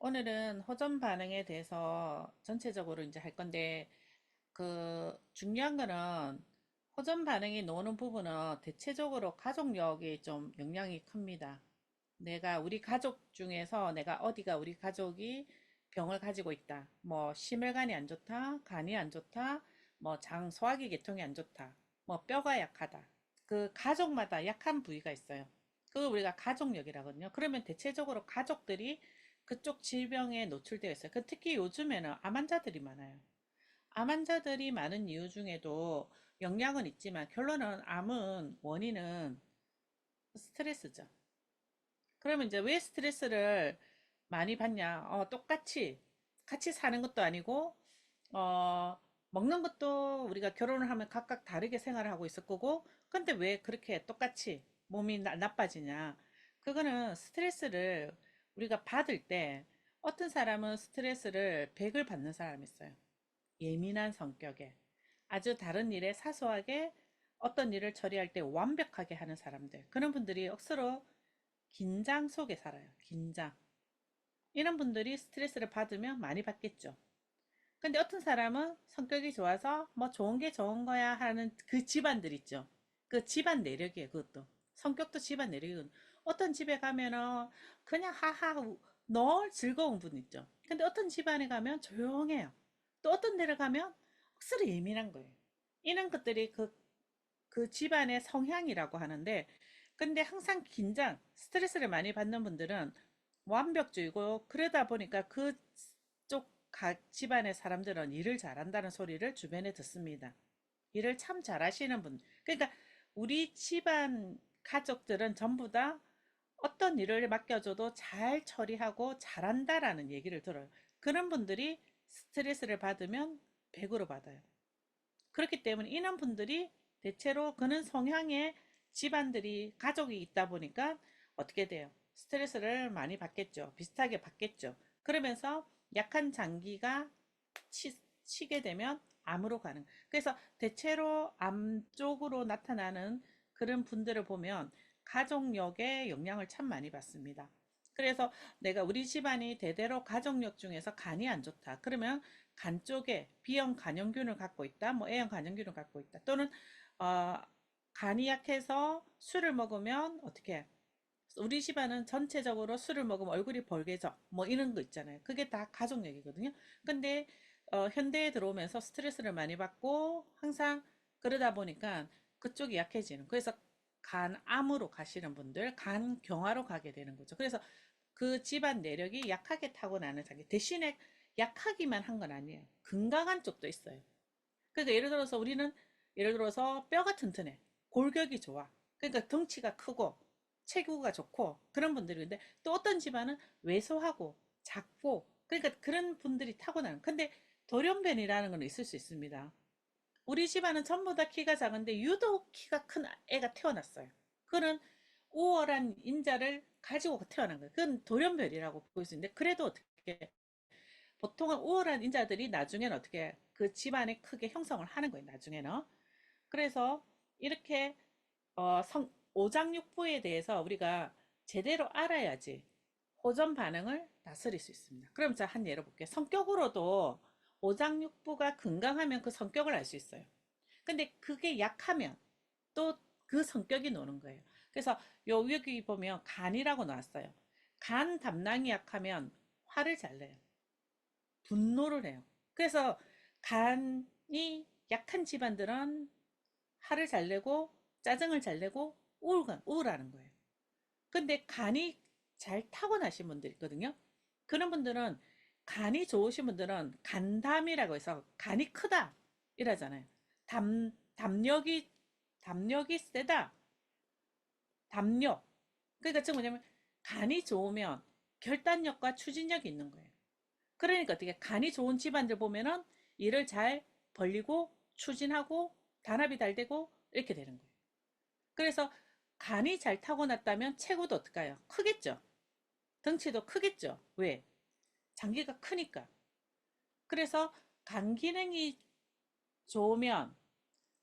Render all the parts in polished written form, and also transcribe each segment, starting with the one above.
오늘은 호전 반응에 대해서 전체적으로 이제 할 건데, 중요한 거는 호전 반응이 나오는 부분은 대체적으로 가족력이 좀 영향이 큽니다. 우리 가족 중에서 내가 어디가 우리 가족이 병을 가지고 있다. 뭐, 심혈관이 안 좋다, 간이 안 좋다, 뭐, 소화기 계통이 안 좋다, 뭐, 뼈가 약하다. 그 가족마다 약한 부위가 있어요. 그걸 우리가 가족력이라거든요. 그러면 대체적으로 가족들이 그쪽 질병에 노출되어 있어요. 특히 요즘에는 암 환자들이 많아요. 암 환자들이 많은 이유 중에도 영향은 있지만 결론은 암은 원인은 스트레스죠. 그러면 이제 왜 스트레스를 많이 받냐? 똑같이 같이 사는 것도 아니고 어, 먹는 것도 우리가 결혼을 하면 각각 다르게 생활을 하고 있을 거고, 근데 왜 그렇게 똑같이 몸이 나빠지냐? 그거는 스트레스를 우리가 받을 때 어떤 사람은 스트레스를 100을 받는 사람이 있어요. 예민한 성격에 아주 다른 일에 사소하게 어떤 일을 처리할 때 완벽하게 하는 사람들. 그런 분들이 억수로 긴장 속에 살아요. 긴장. 이런 분들이 스트레스를 받으면 많이 받겠죠. 근데 어떤 사람은 성격이 좋아서 뭐 좋은 게 좋은 거야 하는 그 집안들 있죠. 그 집안 내력이에요, 그것도. 성격도 집안 내력이거든. 어떤 집에 가면은 그냥 하하 늘 즐거운 분 있죠. 근데 어떤 집안에 가면 조용해요. 또 어떤 데를 가면 억수로 예민한 거예요. 이런 것들이 그 집안의 성향이라고 하는데, 근데 항상 스트레스를 많이 받는 분들은 완벽주의고, 그러다 보니까 그쪽 집안의 사람들은 일을 잘한다는 소리를 주변에 듣습니다. 일을 참 잘하시는 분. 그러니까 우리 집안 가족들은 전부 다 어떤 일을 맡겨줘도 잘 처리하고 잘한다라는 얘기를 들어요. 그런 분들이 스트레스를 받으면 100으로 받아요. 그렇기 때문에 이런 분들이 대체로 그런 성향의 집안들이 가족이 있다 보니까 어떻게 돼요? 스트레스를 많이 받겠죠. 비슷하게 받겠죠. 그러면서 약한 장기가 치게 되면 암으로 가는. 그래서 대체로 암 쪽으로 나타나는 그런 분들을 보면 가족력의 영향을 참 많이 받습니다. 그래서 내가 우리 집안이 대대로 가족력 중에서 간이 안 좋다. 그러면 간 쪽에 B형 간염균을 갖고 있다, 뭐 A형 간염균을 갖고 있다, 또는 어, 간이 약해서 술을 먹으면 어떻게? 우리 집안은 전체적으로 술을 먹으면 얼굴이 벌게져, 뭐 이런 거 있잖아요. 그게 다 가족력이거든요. 근데 현대에 들어오면서 스트레스를 많이 받고 항상 그러다 보니까 그쪽이 약해지는. 그래서 간암으로 가시는 분들, 간경화로 가게 되는 거죠. 그래서 그 집안 내력이 약하게 타고나는 자기 대신에 약하기만 한 건 아니에요. 건강한 쪽도 있어요. 그러니까 예를 들어서 뼈가 튼튼해. 골격이 좋아. 그러니까 덩치가 크고 체구가 좋고 그런 분들인데, 또 어떤 집안은 왜소하고 작고, 그러니까 그런 분들이 타고나는. 근데 돌연변이라는 건 있을 수 있습니다. 우리 집안은 전부 다 키가 작은데 유독 키가 큰 애가 태어났어요. 그는 우월한 인자를 가지고 태어난 거예요. 그건 돌연변이라고 볼 수 있는데, 그래도 어떻게 보통은 우월한 인자들이 나중에는 어떻게 그 집안에 크게 형성을 하는 거예요. 나중에는. 그래서 이렇게 오장육부에 대해서 우리가 제대로 알아야지 호전 반응을 다스릴 수 있습니다. 그럼 자, 한 예를 볼게요. 성격으로도 오장육부가 건강하면 그 성격을 알 수 있어요. 근데 그게 약하면 또 그 성격이 노는 거예요. 그래서 여기 보면 간이라고 나왔어요. 간 담낭이 약하면 화를 잘 내요. 분노를 해요. 그래서 간이 약한 집안들은 화를 잘 내고 짜증을 잘 내고 우울하는 거예요. 근데 간이 잘 타고나신 분들 있거든요. 그런 분들은, 간이 좋으신 분들은 간담이라고 해서 간이 크다 이러잖아요. 담력이 세다. 담력. 그러니까 지금 뭐냐면 간이 좋으면 결단력과 추진력이 있는 거예요. 그러니까 어떻게 간이 좋은 집안들 보면은 일을 잘 벌리고 추진하고 단합이 잘 되고 이렇게 되는 거예요. 그래서 간이 잘 타고났다면 체구도 어떨까요? 크겠죠. 덩치도 크겠죠. 왜? 장기가 크니까. 그래서 간 기능이 좋으면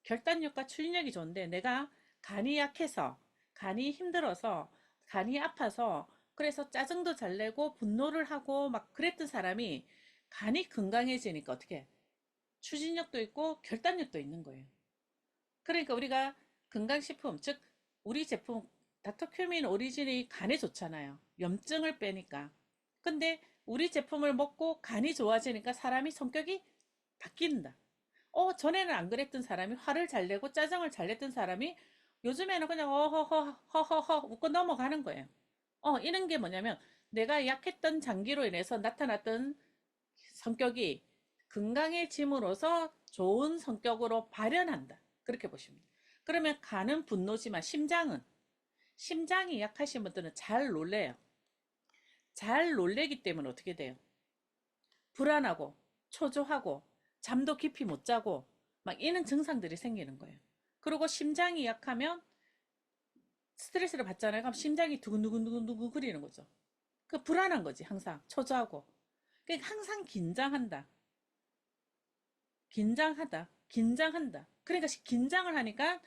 결단력과 추진력이 좋은데, 내가 간이 약해서 간이 힘들어서 간이 아파서 그래서 짜증도 잘 내고 분노를 하고 막 그랬던 사람이 간이 건강해지니까 어떻게 추진력도 있고 결단력도 있는 거예요. 그러니까 우리가 건강식품, 즉 우리 제품 닥터큐민 오리진이 간에 좋잖아요. 염증을 빼니까. 근데 우리 제품을 먹고 간이 좋아지니까 사람이 성격이 바뀐다. 전에는 안 그랬던 사람이 화를 잘 내고 짜증을 잘 냈던 사람이 요즘에는 그냥 허허허 웃고 넘어가는 거예요. 이런 게 뭐냐면 내가 약했던 장기로 인해서 나타났던 성격이 건강해짐으로써 좋은 성격으로 발현한다. 그렇게 보시면 돼요. 그러면 간은 분노지만 심장이 약하신 분들은 잘 놀래요. 잘 놀래기 때문에 어떻게 돼요? 불안하고 초조하고 잠도 깊이 못 자고 막 이런 증상들이 생기는 거예요. 그리고 심장이 약하면 스트레스를 받잖아요. 그럼 심장이 두근두근두근두근 거리는 거죠. 그 불안한 거지 항상 초조하고. 그러니까 항상 긴장한다. 그러니까 긴장을 하니까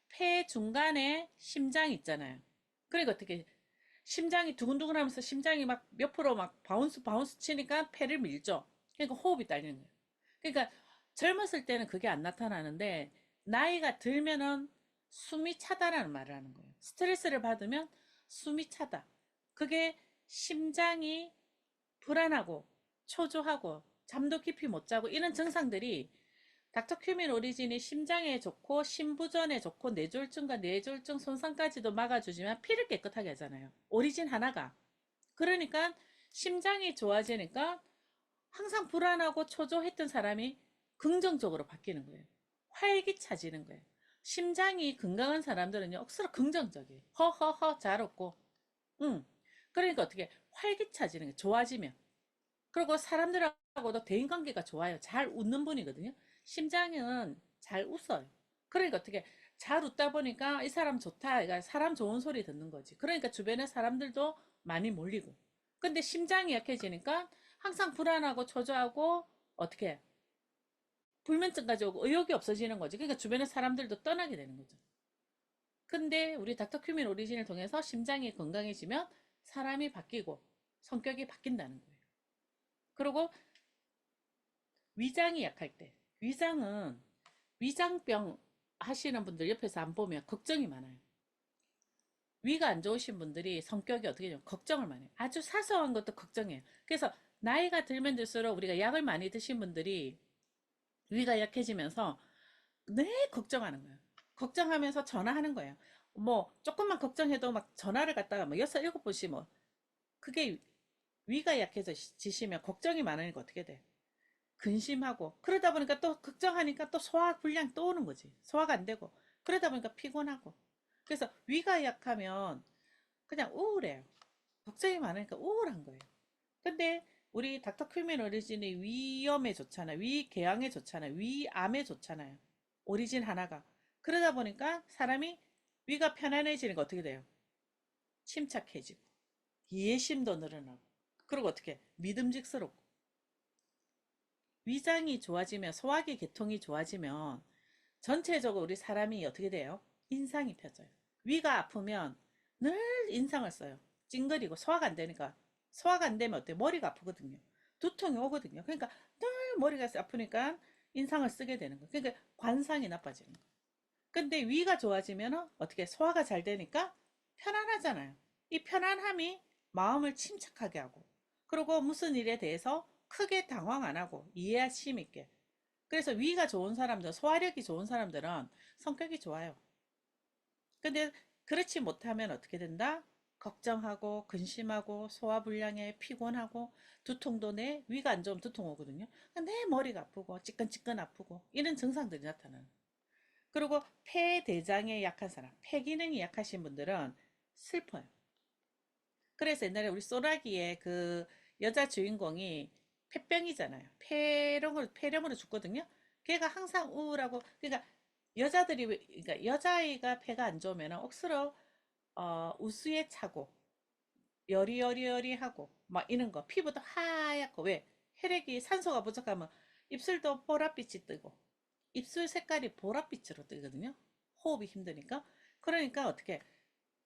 폐 중간에 심장이 있잖아요. 그러니까 어떻게 심장이 두근두근 하면서 심장이 막 몇 프로 막 바운스 치니까 폐를 밀죠. 그러니까 호흡이 딸리는 거예요. 그러니까 젊었을 때는 그게 안 나타나는데 나이가 들면은 숨이 차다라는 말을 하는 거예요. 스트레스를 받으면 숨이 차다. 그게 심장이 불안하고 초조하고 잠도 깊이 못 자고 이런 증상들이 닥터큐민 오리진이 심장에 좋고 심부전에 좋고 뇌졸중과 뇌졸중 손상까지도 막아주지만 피를 깨끗하게 하잖아요. 오리진 하나가. 그러니까 심장이 좋아지니까 항상 불안하고 초조했던 사람이 긍정적으로 바뀌는 거예요. 활기차지는 거예요. 심장이 건강한 사람들은요, 억수로 긍정적이에요. 허허허 잘 웃고. 응. 그러니까 어떻게 활기차지는 거예요. 좋아지면. 그리고 사람들하고도 대인관계가 좋아요. 잘 웃는 분이거든요. 심장은 잘 웃어요. 그러니까 어떻게 잘 웃다 보니까 이 사람 좋다. 그러니까 사람 좋은 소리 듣는 거지. 그러니까 주변에 사람들도 많이 몰리고. 근데 심장이 약해지니까 항상 불안하고 초조하고 어떻게 불면증까지 오고 의욕이 없어지는 거지. 그러니까 주변의 사람들도 떠나게 되는 거죠. 근데 우리 닥터큐민 오리진을 통해서 심장이 건강해지면 사람이 바뀌고 성격이 바뀐다는 거예요. 그리고 위장이 약할 때 위장은 위장병 하시는 분들 옆에서 안 보면 걱정이 많아요. 위가 안 좋으신 분들이 성격이 어떻게 되면 걱정을 많이 해요. 아주 사소한 것도 걱정해요. 그래서 나이가 들면 들수록 우리가 약을 많이 드신 분들이 위가 약해지면서 늘 걱정하는 거예요. 걱정하면서 전화하는 거예요. 뭐 조금만 걱정해도 막 전화를 갖다가 뭐 여섯 일곱 번씩 뭐 그게 위가 약해지시면 걱정이 많으니까 어떻게 돼? 근심하고 그러다 보니까 또 걱정하니까 또 소화 불량 또 오는 거지. 소화가 안 되고 그러다 보니까 피곤하고 그래서 위가 약하면 그냥 우울해요. 걱정이 많으니까 우울한 거예요. 근데 우리 닥터 큐민 오리진이 위염에 좋잖아요. 위궤양에 좋잖아요. 위암에 좋잖아요. 오리진 하나가. 그러다 보니까 사람이 위가 편안해지니까 어떻게 돼요? 침착해지고 이해심도 늘어나고 그리고 어떻게 믿음직스럽고 위장이 좋아지면 소화기 계통이 좋아지면 전체적으로 우리 사람이 어떻게 돼요? 인상이 펴져요. 위가 아프면 늘 인상을 써요. 찡그리고 소화가 안 되니까 소화가 안 되면 어때요? 머리가 아프거든요. 두통이 오거든요. 그러니까 늘 머리가 아프니까 인상을 쓰게 되는 거예요. 그러니까 관상이 나빠지는 거예요. 근데 위가 좋아지면 어떻게 소화가 잘 되니까 편안하잖아요. 이 편안함이 마음을 침착하게 하고 그리고 무슨 일에 대해서 크게 당황 안 하고 이해심 있게 그래서 위가 좋은 사람들 소화력이 좋은 사람들은 성격이 좋아요. 근데 그렇지 못하면 어떻게 된다? 걱정하고 근심하고 소화불량에 피곤하고 두통도 내 위가 안 좋으면 두통 오거든요. 내 머리가 아프고 찌끈찌끈 아프고 이런 증상들이 나타나는 그리고 폐대장에 약한 사람, 폐기능이 약하신 분들은 슬퍼요. 그래서 옛날에 우리 소라기에 그 여자 주인공이 폐병이잖아요. 폐렴으로 죽거든요. 걔가 항상 우울하고, 그러니까 여자들이, 그러니까 여자아이가 폐가 안 좋으면 억수로, 우수에 차고, 여리여리여리하고, 막 이런 거. 피부도 하얗고, 왜? 혈액이 산소가 부족하면 입술도 보랏빛이 뜨고, 입술 색깔이 보랏빛으로 뜨거든요. 호흡이 힘드니까. 그러니까 어떻게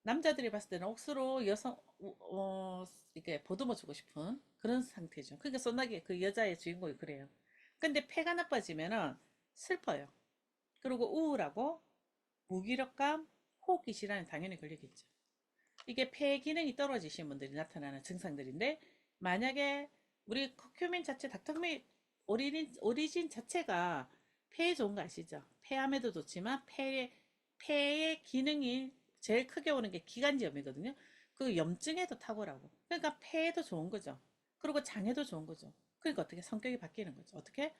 남자들이 봤을 때는 억수로 이렇게 보듬어 주고 싶은 그런 상태죠. 그러니까 소나기 그 여자의 주인공이 그래요. 근데 폐가 나빠지면은 슬퍼요. 그리고 우울하고 무기력감, 호흡기 질환이 당연히 걸리겠죠. 이게 폐 기능이 떨어지신 분들이 나타나는 증상들인데, 만약에 우리 커큐민 자체, 닥터민 오리진 자체가 폐에 좋은 거 아시죠? 폐암에도 좋지만 폐의 기능이 제일 크게 오는 게 기관지염이거든요. 그 염증에도 탁월하고. 그러니까 폐에도 좋은 거죠. 그리고 장에도 좋은 거죠. 그러니까 어떻게 성격이 바뀌는 거죠. 어떻게?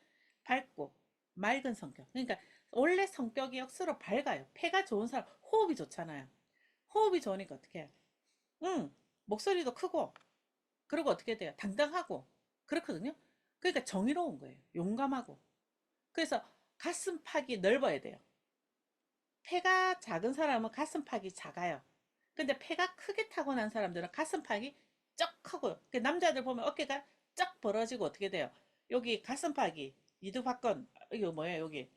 밝고 맑은 성격. 그러니까 원래 성격이 억수로 밝아요. 폐가 좋은 사람 호흡이 좋잖아요. 호흡이 좋으니까 어떻게? 응, 목소리도 크고, 그리고 어떻게 돼요? 당당하고, 그렇거든요? 그러니까 정의로운 거예요. 용감하고. 그래서 가슴팍이 넓어야 돼요. 폐가 작은 사람은 가슴팍이 작아요. 근데 폐가 크게 타고난 사람들은 가슴팍이 쩍 하고요. 남자들 보면 어깨가 쩍 벌어지고 어떻게 돼요? 여기 가슴팍이, 이두박근, 이거 뭐예요, 여기.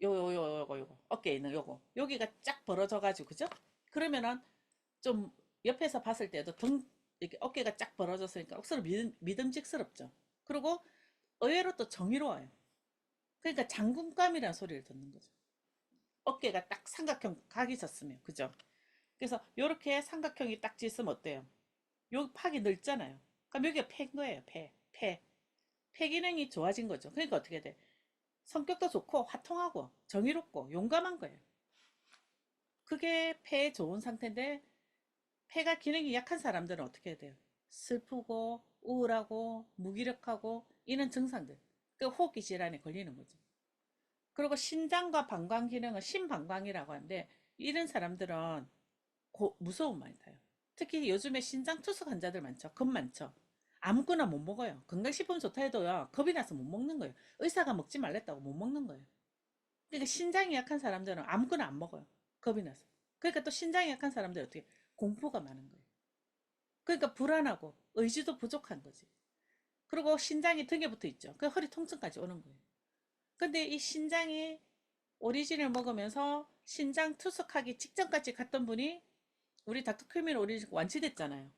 요거, 어깨에 있는 요거. 여기가 쫙 벌어져가지고, 그죠? 그러면은 좀 옆에서 봤을 때도 이렇게 어깨가 쫙 벌어졌으니까 억수로 믿음직스럽죠. 그리고 의외로 또 정의로워요. 그러니까 장군감이라는 소리를 듣는 거죠. 어깨가 딱 삼각형 각이 졌으면, 그죠? 그래서 이렇게 삼각형이 딱 졌으면 어때요? 요 팔이 넓잖아요. 그럼 여기가 폐인 거예요. 폐 기능이 좋아진 거죠. 그러니까 어떻게 돼? 성격도 좋고 화통하고 정의롭고 용감한 거예요. 그게 폐에 좋은 상태인데, 폐가 기능이 약한 사람들은 어떻게 해야 돼요? 슬프고 우울하고 무기력하고 이런 증상들. 그 호흡기 질환에 걸리는 거죠. 그리고 신장과 방광 기능은 심방광이라고 하는데, 이런 사람들은 무서움 많이 타요. 특히 요즘에 신장 투숙 환자들 많죠. 겁 많죠. 아무거나 못 먹어요. 건강식품 좋다 해도요, 겁이 나서 못 먹는 거예요. 의사가 먹지 말랬다고 못 먹는 거예요. 그러니까 신장이 약한 사람들은 아무거나 안 먹어요. 겁이 나서. 그러니까 또 신장이 약한 사람들은 어떻게 공포가 많은 거예요. 그러니까 불안하고 의지도 부족한 거지. 그리고 신장이 등에 붙어 있죠. 그 허리 통증까지 오는 거예요. 근데 이 신장이 오리진을 먹으면서 신장 투석하기 직전까지 갔던 분이 우리 닥터큐민 오리진 완치됐잖아요.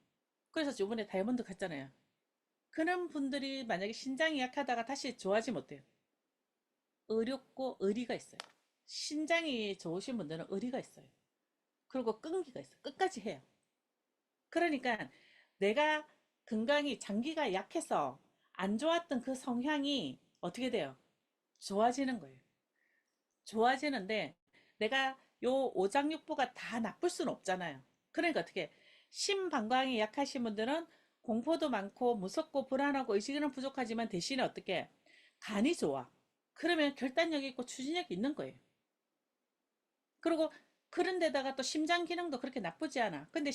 그래서 저번에 다이아몬드 갔잖아요. 그런 분들이 만약에 신장이 약하다가 다시 좋아하지 못해요. 의롭고 의리가 있어요. 신장이 좋으신 분들은 의리가 있어요. 그리고 끈기가 있어요. 끝까지 해요. 그러니까 내가 건강이 장기가 약해서 안 좋았던 그 성향이 어떻게 돼요? 좋아지는 거예요. 좋아지는데 내가 요 오장육부가 다 나쁠 수는 없잖아요. 그러니까 어떻게 심방광이 약하신 분들은 공포도 많고 무섭고 불안하고 의식은 부족하지만 대신에 어떻게 간이 좋아. 그러면 결단력이 있고 추진력이 있는 거예요. 그리고 그런 데다가 또 심장 기능도 그렇게 나쁘지 않아. 근데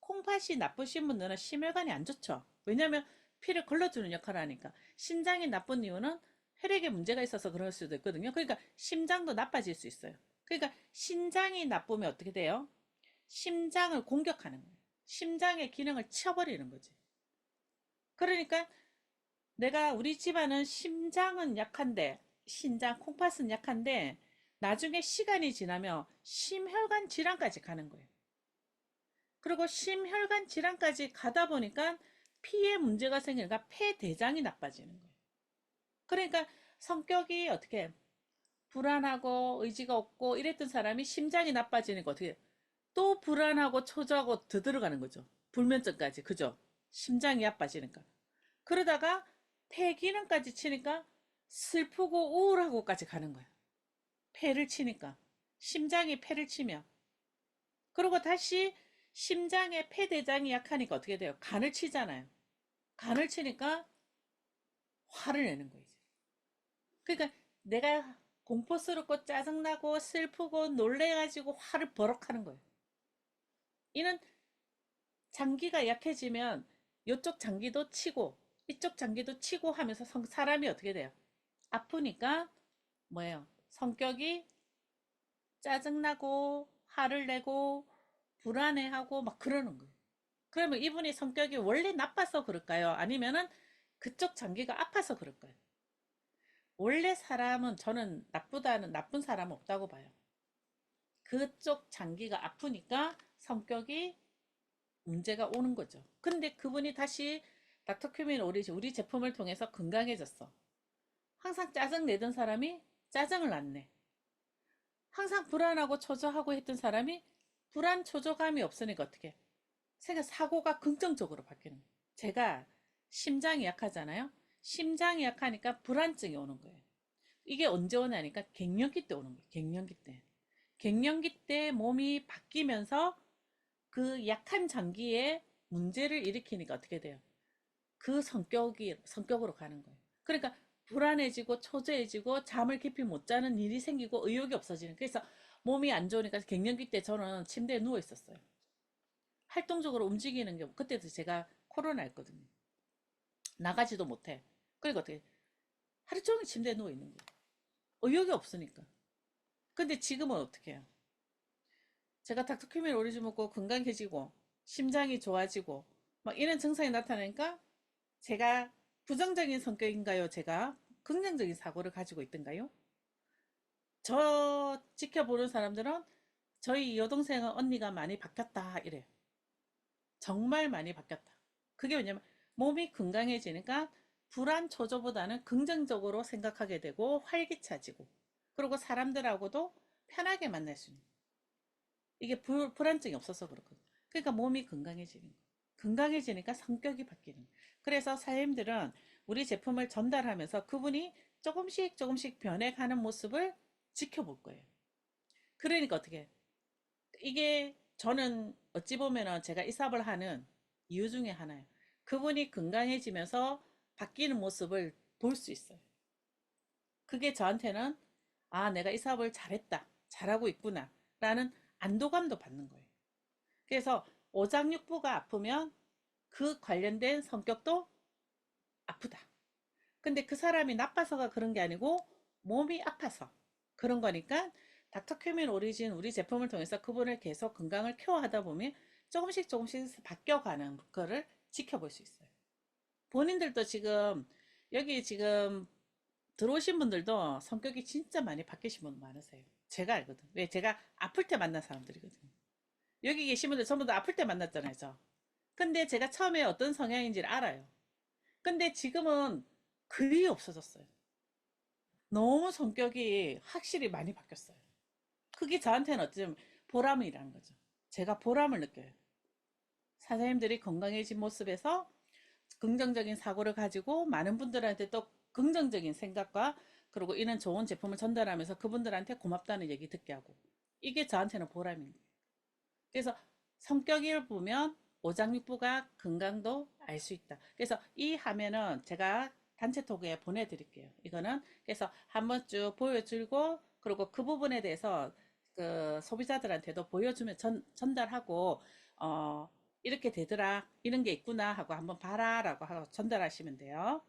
콩팥이 나쁘신 분들은 심혈관이 안 좋죠. 왜냐면 피를 걸러주는 역할을 하니까. 신장이 나쁜 이유는 혈액에 문제가 있어서 그럴 수도 있거든요. 그러니까 심장도 나빠질 수 있어요. 그러니까 신장이 나쁘면 어떻게 돼요? 심장을 공격하는 거예요. 심장의 기능을 치워버리는 거지. 그러니까 내가 우리 집안은 심장은 약한데, 신장, 콩팥은 약한데, 나중에 시간이 지나면 심혈관 질환까지 가는 거예요. 그리고 심혈관 질환까지 가다 보니까 피에 문제가 생기니까 폐대장이 나빠지는 거예요. 그러니까 성격이 어떻게 불안하고 의지가 없고 이랬던 사람이 심장이 나빠지니까 어떻게 또 불안하고 초조하고 더 들어가는 거죠. 불면증까지. 그죠? 심장이 나빠지니까. 그러다가 폐기능까지 치니까 슬프고 우울하고까지 가는 거야. 폐를 치니까. 심장이 폐를 치면. 그리고 다시 심장의 폐대장이 약하니까 어떻게 돼요? 간을 치잖아요. 간을 치니까 화를 내는 거예요. 그러니까 내가 공포스럽고 짜증나고 슬프고 놀래가지고 화를 버럭하는 거예요. 이는 장기가 약해지면 이쪽 장기도 치고 이쪽 장기도 치고 하면서 사람이 어떻게 돼요? 아프니까 뭐예요? 성격이 짜증나고 화를 내고 불안해하고 막 그러는 거예요. 그러면 이분이 성격이 원래 나빠서 그럴까요? 아니면은 그쪽 장기가 아파서 그럴까요? 원래 사람은 저는 나쁘다는 나쁜 사람은 없다고 봐요. 그쪽 장기가 아프니까 성격이 문제가 오는 거죠. 근데 그분이 다시 닥터큐민 오리진 우리 제품을 통해서 건강해졌어. 항상 짜증 내던 사람이 짜증을 안 내. 항상 불안하고 초조하고 했던 사람이 불안 초조감이 없으니까 어떻게 사고가 긍정적으로 바뀌는 거예요. 제가 심장이 약하잖아요. 심장이 약하니까 불안증이 오는 거예요. 이게 언제 오냐니까 갱년기 때 오는 거예요. 갱년기 때. 갱년기 때 몸이 바뀌면서 그 약한 장기에 문제를 일으키니까 어떻게 돼요? 그 성격으로 가는 거예요. 그러니까 불안해지고 초조해지고 잠을 깊이 못 자는 일이 생기고 의욕이 없어지는. 그래서 몸이 안 좋으니까 갱년기 때 저는 침대에 누워 있었어요. 활동적으로 움직이는 게 그때도 제가 코로나였거든요. 나가지도 못해. 그러니까 어떻게 하루 종일 침대에 누워 있는 거예요. 의욕이 없으니까. 근데 지금은 어떻게 해요? 제가 닥터큐민 오리지 먹고 건강해지고 심장이 좋아지고 막 이런 증상이 나타나니까 제가 부정적인 성격인가요? 제가 긍정적인 사고를 가지고 있던가요? 저 지켜보는 사람들은 저희 여동생은 언니가 많이 바뀌었다 이래요. 정말 많이 바뀌었다. 그게 왜냐면 몸이 건강해지니까 불안 초조보다는 긍정적으로 생각하게 되고 활기차지고 그리고 사람들하고도 편하게 만날 수 있는 이게 불안증이 없어서 그렇거든요. 그러니까 몸이 건강해지는 거예요. 건강해지니까 성격이 바뀌는 거예요. 그래서 사장님들은 우리 제품을 전달하면서 그분이 조금씩 조금씩 변해가는 모습을 지켜볼 거예요. 그러니까 어떻게 이게 저는 어찌 보면은 제가 이 사업을 하는 이유 중에 하나예요. 그분이 건강해지면서 바뀌는 모습을 볼 수 있어요. 그게 저한테는 아, 내가 이 사업을 잘했다. 잘하고 있구나. 라는 안도감도 받는 거예요. 그래서 오장육부가 아프면 그 관련된 성격도 아프다. 근데 그 사람이 나빠서가 그런 게 아니고 몸이 아파서 그런 거니까 닥터큐민 오리진 우리 제품을 통해서 그분을 계속 건강을 케어하다 보면 조금씩 조금씩 바뀌어가는 거를 지켜볼 수 있어요. 본인들도 지금 여기 지금 들어오신 분들도 성격이 진짜 많이 바뀌신 분 많으세요. 제가 알거든. 왜? 제가 아플 때 만난 사람들이거든요. 여기 계신 분들 전부 다 아플 때 만났잖아요. 저. 근데 제가 처음에 어떤 성향인지를 알아요. 근데 지금은 그리 없어졌어요. 너무 성격이 확실히 많이 바뀌었어요. 그게 저한테는 어쩌면 보람이라는 거죠. 제가 보람을 느껴요. 사장님들이 건강해진 모습에서 긍정적인 사고를 가지고 많은 분들한테 또 긍정적인 생각과 그리고 이런 좋은 제품을 전달하면서 그분들한테 고맙다는 얘기 듣게 하고 이게 저한테는 보람입니다. 그래서 성격을 보면 오장육부가 건강도 알 수 있다. 그래서 이 화면은 제가 단체톡에 보내드릴게요. 이거는 그래서 한번 쭉 보여주고 그리고 그 부분에 대해서 그 소비자들한테도 보여주면 전달하고 이렇게 되더라 이런 게 있구나 하고 한번 봐라 라고 하고 전달하시면 돼요.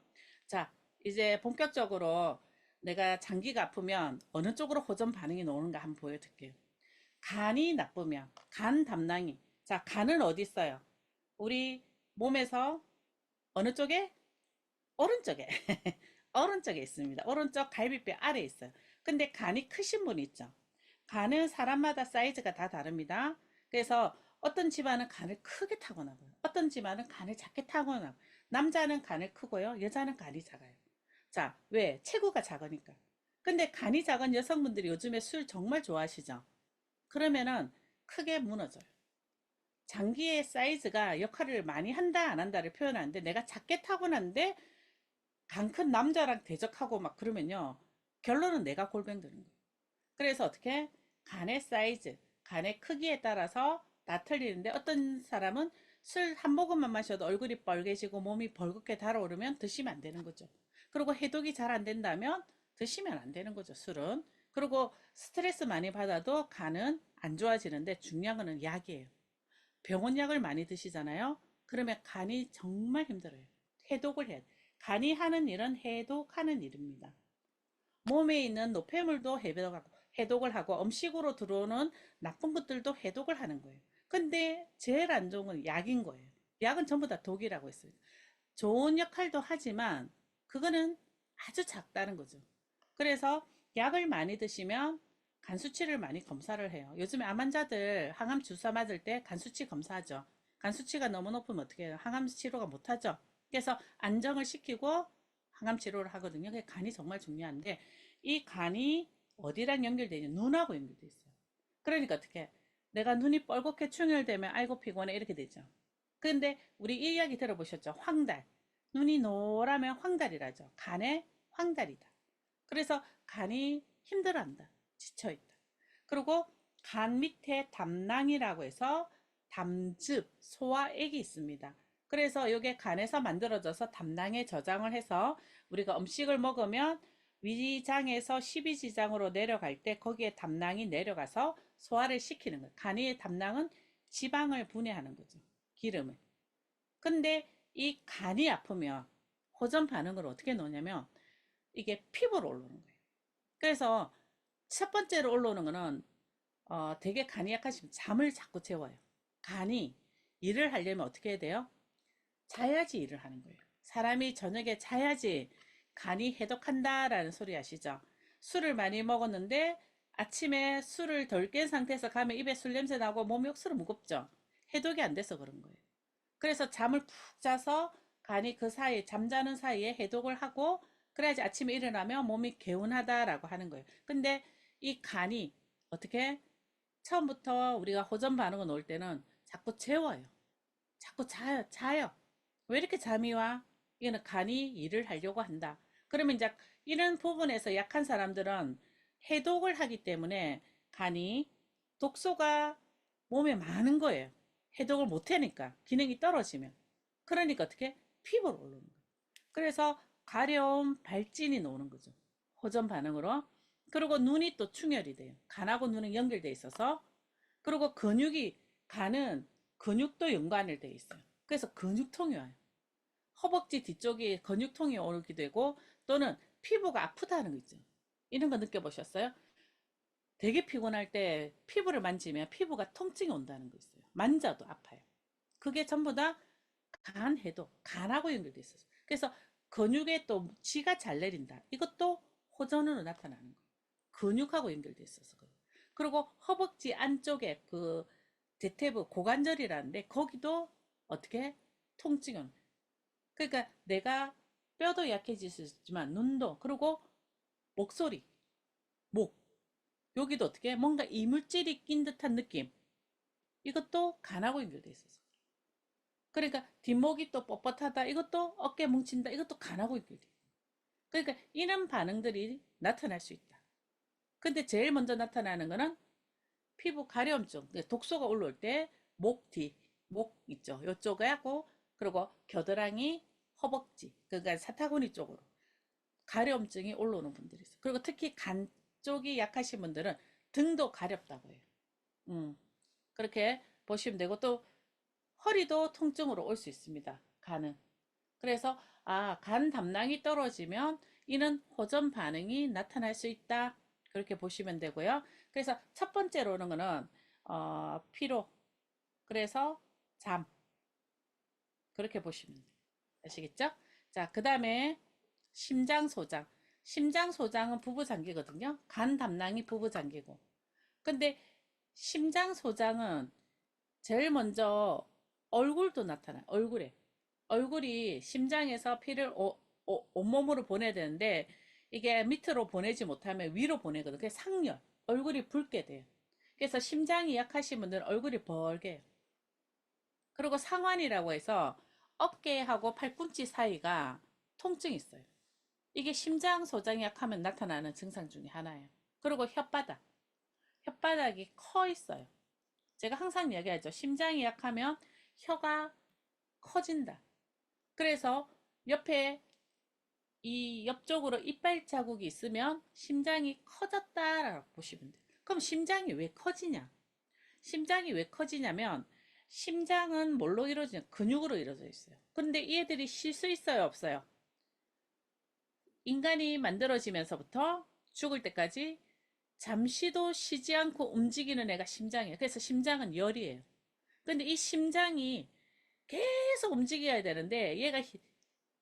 자 이제 본격적으로 내가 장기가 아프면 어느 쪽으로 호전 반응이 나오는가 한번 보여드릴게요. 간이 나쁘면 간 담낭이 자 간은 어디 있어요? 우리 몸에서 어느 쪽에? 오른쪽에 오른쪽에 있습니다. 오른쪽 갈비뼈 아래에 있어요. 근데 간이 크신 분 있죠. 간은 사람마다 사이즈가 다 다릅니다. 그래서 어떤 집안은 간을 크게 타고나고요. 어떤 집안은 간을 작게 타고나고 남자는 간을 크고요. 여자는 간이 작아요. 자, 왜? 체구가 작으니까. 근데 간이 작은 여성분들이 요즘에 술 정말 좋아하시죠? 그러면은 크게 무너져요. 장기의 사이즈가 역할을 많이 한다 안 한다를 표현하는데 내가 작게 타고났는데 간 큰 남자랑 대적하고 막 그러면요. 결론은 내가 골병 드는 거예요. 그래서 어떻게 간의 사이즈, 간의 크기에 따라서 다 틀리는데 어떤 사람은 술 한 모금만 마셔도 얼굴이 빨개지고 몸이 벌겋게 달아오르면 드시면 안 되는 거죠. 그리고 해독이 잘 안 된다면 드시면 안 되는 거죠, 술은. 그리고 스트레스 많이 받아도 간은 안 좋아지는데 중요한 거는 약이에요. 병원 약을 많이 드시잖아요. 그러면 간이 정말 힘들어요. 해독을 해야 돼. 간이 하는 일은 해독하는 일입니다. 몸에 있는 노폐물도 해독을 하고 음식으로 들어오는 나쁜 것들도 해독을 하는 거예요. 근데 제일 안 좋은 건 약인 거예요. 약은 전부 다 독이라고 했어요. 좋은 역할도 하지만 그거는 아주 작다는 거죠. 그래서 약을 많이 드시면 간 수치를 많이 검사를 해요. 요즘에 암 환자들 항암 주사 맞을 때 간 수치 검사하죠. 간 수치가 너무 높으면 어떻게 해요? 항암 치료가 못하죠. 그래서 안정을 시키고 항암 치료를 하거든요. 그게 간이 정말 중요한데 이 간이 어디랑 연결되냐? 눈하고 연결돼 있어요. 그러니까 어떻게 내가 눈이 뻘겋게 충혈되면 아이고 피곤해 이렇게 되죠. 근데 우리 이 이야기 들어보셨죠? 황달. 눈이 노라면 황달이라죠. 간에 황달이다. 그래서 간이 힘들어한다. 지쳐있다. 그리고 간 밑에 담낭이라고 해서 담즙, 소화액이 있습니다. 그래서 이게 간에서 만들어져서 담낭에 저장을 해서 우리가 음식을 먹으면 위장에서 십이지장으로 내려갈 때 거기에 담낭이 내려가서 소화를 시키는 거예요. 간의 담낭은 지방을 분해하는 거죠. 기름을. 근데 이 간이 아프면 호전 반응을 어떻게 놓냐면 이게 피부로 올라오는 거예요. 그래서 첫 번째로 올라오는 거는 되게 간이 약하시면 잠을 자꾸 재워요. 간이 일을 하려면 어떻게 해야 돼요? 자야지 일을 하는 거예요. 사람이 저녁에 자야지 간이 해독한다라는 소리 아시죠? 술을 많이 먹었는데 아침에 술을 덜 깬 상태에서 가면 입에 술 냄새 나고 몸이 억수로 무겁죠? 해독이 안 돼서 그런 거예요. 그래서 잠을 푹 자서 간이 그 사이에 잠자는 사이에 해독을 하고 그래야지 아침에 일어나면 몸이 개운하다라고 하는 거예요. 근데 이 간이 어떻게 처음부터 우리가 호전 반응을 놓을 때는 자꾸 재워요. 자꾸 자요. 왜 이렇게 잠이 와? 이거는 간이 일을 하려고 한다. 그러면 이제 이런 부분에서 약한 사람들은 해독을 하기 때문에 간이 독소가 몸에 많은 거예요. 해독을 못 하니까 기능이 떨어지면. 그러니까 어떻게 피부로 오르는 거예요. 그래서 가려움, 발진이 나오는 거죠. 호전 반응으로. 그리고 눈이 또 충혈이 돼요. 간하고 눈은 연결돼 있어서. 그리고 간은 근육도 연관이 돼 있어요. 그래서 근육통이 와요. 허벅지 뒤쪽이 근육통이 오게 되고 또는 피부가 아프다는 거 있죠. 이런 거 느껴보셨어요? 되게 피곤할 때 피부를 만지면 피부가 통증이 온다는 거 있어요. 만져도 아파요. 그게 전부 다 간 해독, 간하고 연결돼 있어서. 그래서 근육에 또 쥐가 잘 내린다. 이것도 호전으로 나타나는 거예요. 근육하고 연결돼 있어서. 그리고 허벅지 안쪽에 그 대퇴부 고관절이라는데 거기도 어떻게 통증이 오는 거예요. 그러니까 내가 뼈도 약해질 수 있지만 눈도 그리고 목소리, 목 여기도 어떻게 뭔가 이물질이 낀 듯한 느낌 이것도 간하고 연결돼 있어서 그러니까 뒷목이 또 뻣뻣하다 이것도 어깨 뭉친다 이것도 간하고 연결돼 그러니까 이런 반응들이 나타날 수 있다. 근데 제일 먼저 나타나는 거는 피부 가려움증 독소가 올라올 때 목 뒤, 목 있죠 요쪽에 하고 그리고 겨드랑이 허벅지 그러니까 사타구니 쪽으로 가려움증이 올라오는 분들이 있어요. 그리고 특히 간 쪽이 약하신 분들은 등도 가렵다고 해요. 그렇게 보시면 되고 또 허리도 통증으로 올 수 있습니다. 간은. 그래서 간 담낭이 떨어지면 이는 호전 반응이 나타날 수 있다. 그렇게 보시면 되고요. 그래서 첫 번째로 오는 거는 피로. 그래서 잠. 그렇게 보시면 돼요. 아시겠죠? 자, 그 다음에 심장소장. 심장소장은 부부장기거든요. 간 담낭이 부부장기고. 근데 심장소장은 제일 먼저 얼굴도 나타나요. 얼굴에. 얼굴이 심장에서 피를 온몸으로 보내야 되는데 이게 밑으로 보내지 못하면 위로 보내거든요. 그게 상열. 얼굴이 붉게 돼요. 그래서 심장이 약하신 분들은 얼굴이 벌게 해요. 그리고 상완이라고 해서 어깨하고 팔꿈치 사이가 통증이 있어요. 이게 심장 소장이 약하면 나타나는 증상 중에 하나예요. 그리고 혓바닥. 혓바닥이 커 있어요. 제가 항상 이야기하죠. 심장이 약하면 혀가 커진다. 그래서 옆에 이 옆쪽으로 이빨 자국이 있으면 심장이 커졌다라고 보시면 돼요. 그럼 심장이 왜 커지냐? 심장이 왜 커지냐면 심장은 뭘로 이루어지냐? 근육으로 이루어져 있어요. 근데 이 애들이 쉴 수 있어요, 없어요? 인간이 만들어지면서부터 죽을 때까지 잠시도 쉬지 않고 움직이는 애가 심장이에요. 그래서 심장은 열이에요. 근데 이 심장이 계속 움직여야 되는데 얘가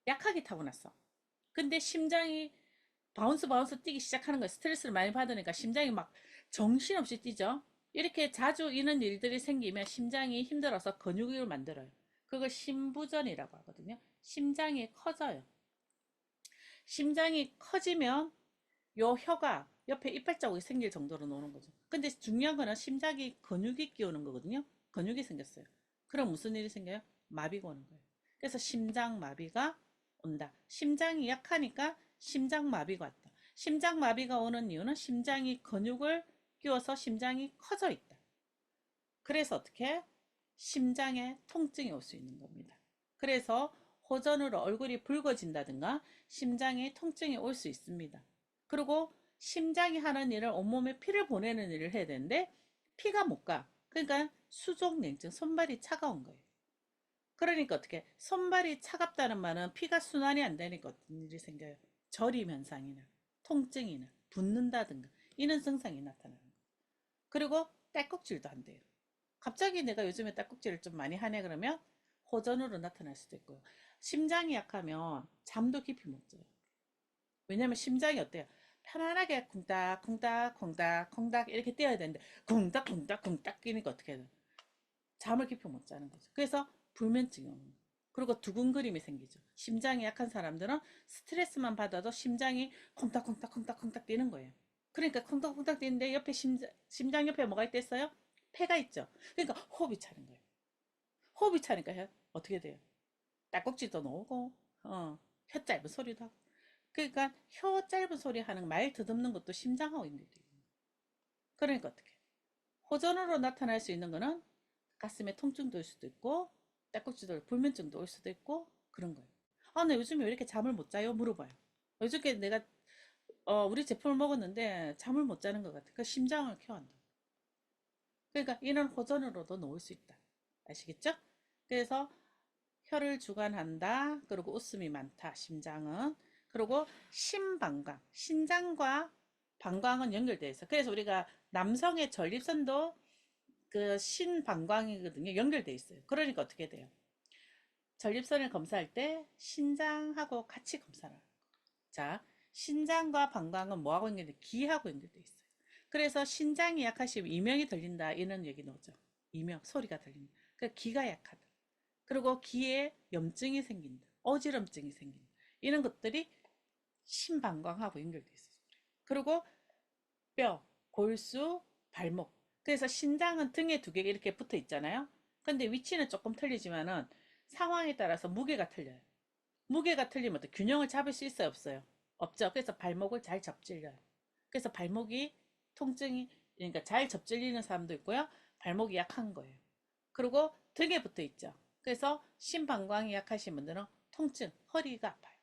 약하게 타고났어. 근데 심장이 바운스 바운스 뛰기 시작하는 거예요. 스트레스를 많이 받으니까 심장이 막 정신없이 뛰죠. 이렇게 자주 이런 일들이 생기면 심장이 힘들어서 근육을 만들어요. 그걸 심부전이라고 하거든요. 심장이 커져요. 심장이 커지면 요 혀가 옆에 이빨 자국이 생길 정도로 노는 거죠. 근데 중요한 거는 심장이 근육이 끼우는 거거든요. 근육이 생겼어요. 그럼 무슨 일이 생겨요? 마비가 오는 거예요. 그래서 심장 마비가 온다. 심장이 약하니까 심장 마비가 왔다. 심장 마비가 오는 이유는 심장이 근육을 끼워서 심장이 커져 있다. 그래서 어떻게? 심장에 통증이 올 수 있는 겁니다. 그래서 호전으로 얼굴이 붉어진다든가 심장에 통증이 올 수 있습니다. 그리고 심장이 하는 일을 온몸에 피를 보내는 일을 해야 되는데 피가 못 가. 그러니까 수족냉증, 손발이 차가운 거예요. 그러니까 어떻게? 손발이 차갑다는 말은 피가 순환이 안 되니까 어떤 일이 생겨요? 저림 현상이나 통증이나 붓는다든가 이런 증상이 나타나는 거예요. 그리고 딸꾹질도 안 돼요. 갑자기 내가 요즘에 딸꾹질을 좀 많이 하네 그러면 호전으로 나타날 수도 있고요. 심장이 약하면 잠도 깊이 못 자요. 왜냐면 심장이 어때요? 편안하게 쿵딱 쿵딱 쿵딱 쿵딱 이렇게 뛰어야 되는데 쿵딱 쿵딱 쿵딱 뛰니까 어떻게 해요? 잠을 깊이 못 자는 거죠. 그래서 불면증이 오는 거예요. 그리고 두근거림이 생기죠. 심장이 약한 사람들은 스트레스만 받아도 심장이 콩닥콩닥 콩닥콩닥 뛰는 거예요. 그러니까 콩닥콩닥 뛰는데 옆에 심장 옆에 뭐가 있댔어요? 폐가 있죠. 그러니까 호흡이 차는 거예요. 호흡이 차니까 어떻게 돼요? 딸꾹질도 나오고 혀 짧은 소리도 하고 그러니까 혀 짧은 소리 하는 말 더듬는 것도 심장하고 연결돼요. 그러니까 어떻게 호전으로 나타날 수 있는 거는 가슴에 통증도 올 수도 있고 딸꾹질도 불면증도 올 수도 있고 그런 거예요. 아, 나 요즘에 왜 이렇게 잠을 못 자요? 물어봐요. 요즘에 내가 우리 제품을 먹었는데 잠을 못 자는 것 같아. 그 심장을 케어한다. 그러니까 이런 호전으로도 놓을 수 있다. 아시겠죠? 그래서 혀를 주관한다. 그리고 웃음이 많다. 심장은. 그리고 심방광. 신장과 방광은 연결되어 있어. 그래서 우리가 남성의 전립선도 그 신방광이거든요. 연결되어 있어요. 그러니까 어떻게 돼요? 전립선을 검사할 때 신장하고 같이 검사를 하는 거예요. 자, 신장과 방광은 뭐하고 연결돼? 기하고 연결돼 있어요. 그래서 신장이 약하시면 이명이 들린다 이런 얘기 나오죠. 이명 소리가 들린다. 그러니까 기가 약하다. 그리고 귀에 염증이 생긴다. 어지럼증이 생긴다. 이런 것들이 신방광하고 연결돼 있어요. 그리고 뼈, 골수, 발목. 그래서 신장은 등에 두 개가 이렇게 붙어 있잖아요. 근데 위치는 조금 틀리지만은 상황에 따라서 무게가 틀려요. 무게가 틀리면 또 균형을 잡을 수 있어요, 없어요? 없죠. 그래서 발목을 잘 접질려요. 그래서 발목이 통증이, 그러니까 잘 접질리는 사람도 있고요. 발목이 약한 거예요. 그리고 등에 붙어 있죠. 그래서 심방광이 약하신 분들은 통증, 허리가 아파요.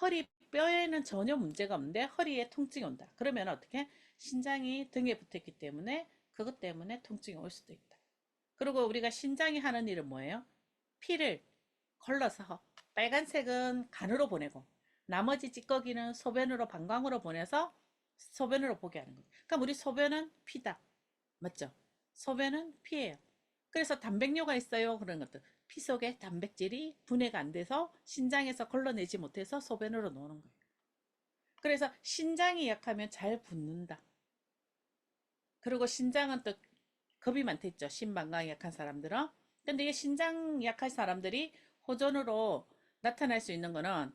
허리 뼈에는 전혀 문제가 없는데 허리에 통증이 온다. 그러면 어떻게? 신장이 등에 붙어 있기 때문에 그것 때문에 통증이 올 수도 있다. 그리고 우리가 신장이 하는 일은 뭐예요? 피를 걸러서 빨간색은 간으로 보내고 나머지 찌꺼기는 소변으로 방광으로 보내서 소변으로 보게 하는 거예요. 그러니까 우리 소변은 피다. 맞죠? 소변은 피예요. 그래서 단백뇨가 있어요. 그런 것들. 피 속에 단백질이 분해가 안 돼서 신장에서 걸러내지 못해서 소변으로 노는 거예요. 그래서 신장이 약하면 잘 붓는다. 그리고 신장은 또 겁이 많다 했죠. 심방광이 약한 사람들은. 근데 이 신장 약한 사람들이 호전으로 나타날 수 있는 거는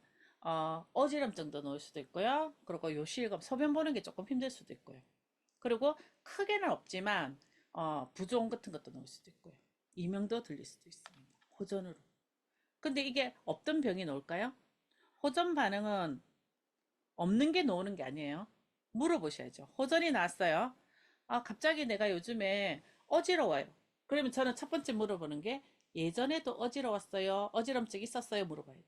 어지럼증도 놓을 수도 있고요. 그리고 요실금, 소변 보는 게 조금 힘들 수도 있고요. 그리고 크게는 없지만 부종 같은 것도 놓을 수도 있고요. 이명도 들릴 수도 있습니다. 호전으로. 근데 이게 없던 병이 나올까요? 호전 반응은 없는 게 나오는 게 아니에요. 물어보셔야죠. 호전이 나왔어요. 아, 갑자기 내가 요즘에 어지러워요. 그러면 저는 첫 번째 물어보는 게 예전에도 어지러웠어요? 어지럼증 있었어요? 물어봐야 돼요.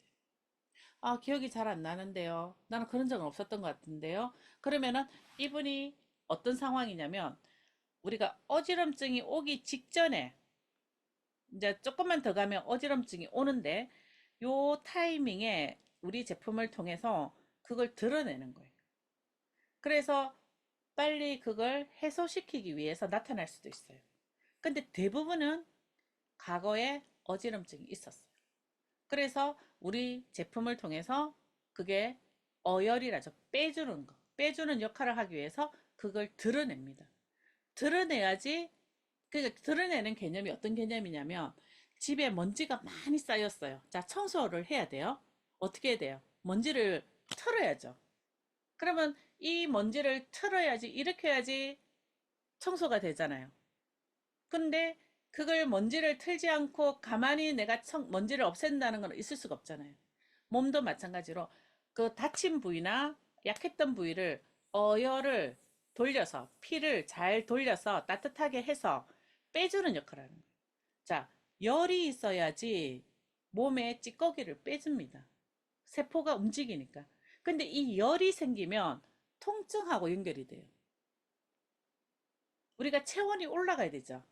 아, 기억이 잘 안 나는데요. 나는 그런 적은 없었던 것 같은데요. 그러면은 이분이 어떤 상황이냐면 우리가 어지럼증이 오기 직전에 이제 조금만 더 가면 어지럼증이 오는데 요 타이밍에 우리 제품을 통해서 그걸 드러내는 거예요. 그래서 빨리 그걸 해소시키기 위해서 나타날 수도 있어요. 근데 대부분은 과거에 어지럼증이 있었어요. 그래서 우리 제품을 통해서 그게 어열이라죠. 빼주는 거. 빼주는 역할을 하기 위해서 그걸 드러냅니다. 드러내야지. 그러니까 드러내는 개념이 어떤 개념이냐면, 집에 먼지가 많이 쌓였어요. 자, 청소를 해야 돼요. 어떻게 해야 돼요? 먼지를 털어야죠. 그러면 이 먼지를 털어야지, 일으켜야지 청소가 되잖아요. 근데 그걸 먼지를 틀지 않고 가만히 내가 먼지를 없앤다는 건 있을 수가 없잖아요. 몸도 마찬가지로 그 다친 부위나 약했던 부위를, 어혈을 돌려서, 피를 잘 돌려서 따뜻하게 해서 빼주는 역할을 하는 거예요. 자, 열이 있어야지 몸에 찌꺼기를 빼줍니다. 세포가 움직이니까. 근데 이 열이 생기면 통증하고 연결이 돼요. 우리가 체온이 올라가야 되죠.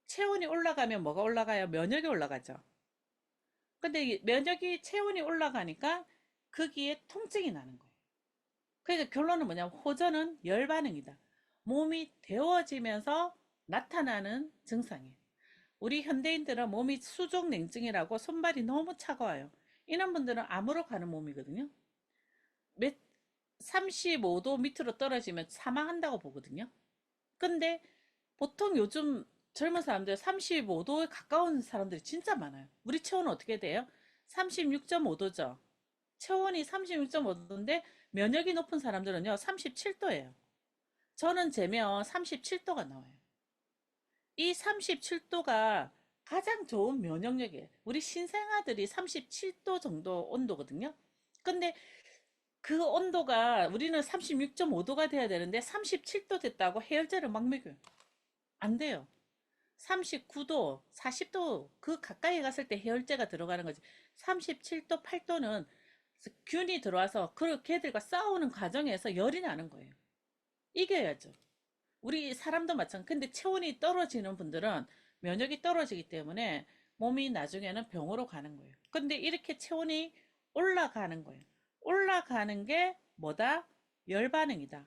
체온이 올라가면 뭐가 올라가요? 면역이 올라가죠. 근데 면역이, 체온이 올라가니까 거기에 통증이 나는 거예요. 그러니까 결론은 뭐냐면, 호전은 열 반응이다. 몸이 데워지면서 나타나는 증상이에요. 우리 현대인들은 몸이 수족 냉증이라고 손발이 너무 차가워요. 이런 분들은 암으로 가는 몸이거든요. 몇 35도 밑으로 떨어지면 사망한다고 보거든요. 근데 보통 요즘 젊은 사람들 35도에 가까운 사람들이 진짜 많아요. 우리 체온은 어떻게 돼요? 36.5도죠. 체온이 36.5도인데 면역이 높은 사람들은요, 37도예요. 저는 재면 37도가 나와요. 이 37도가 가장 좋은 면역력이에요. 우리 신생아들이 37도 정도 온도거든요. 근데 그 온도가, 우리는 36.5도가 돼야 되는데 37도 됐다고 해열제를 막 먹여요. 안 돼요. 39도, 40도 그 가까이 갔을 때 해열제가 들어가는 거지. 37도, 8도는 균이 들어와서 그 걔들과 싸우는 과정에서 열이 나는 거예요. 이겨야죠. 우리 사람도 마찬가지. 근데 체온이 떨어지는 분들은 면역이 떨어지기 때문에 몸이 나중에는 병으로 가는 거예요. 근데 이렇게 체온이 올라가는 거예요. 올라가는 게 뭐다? 열 반응이다.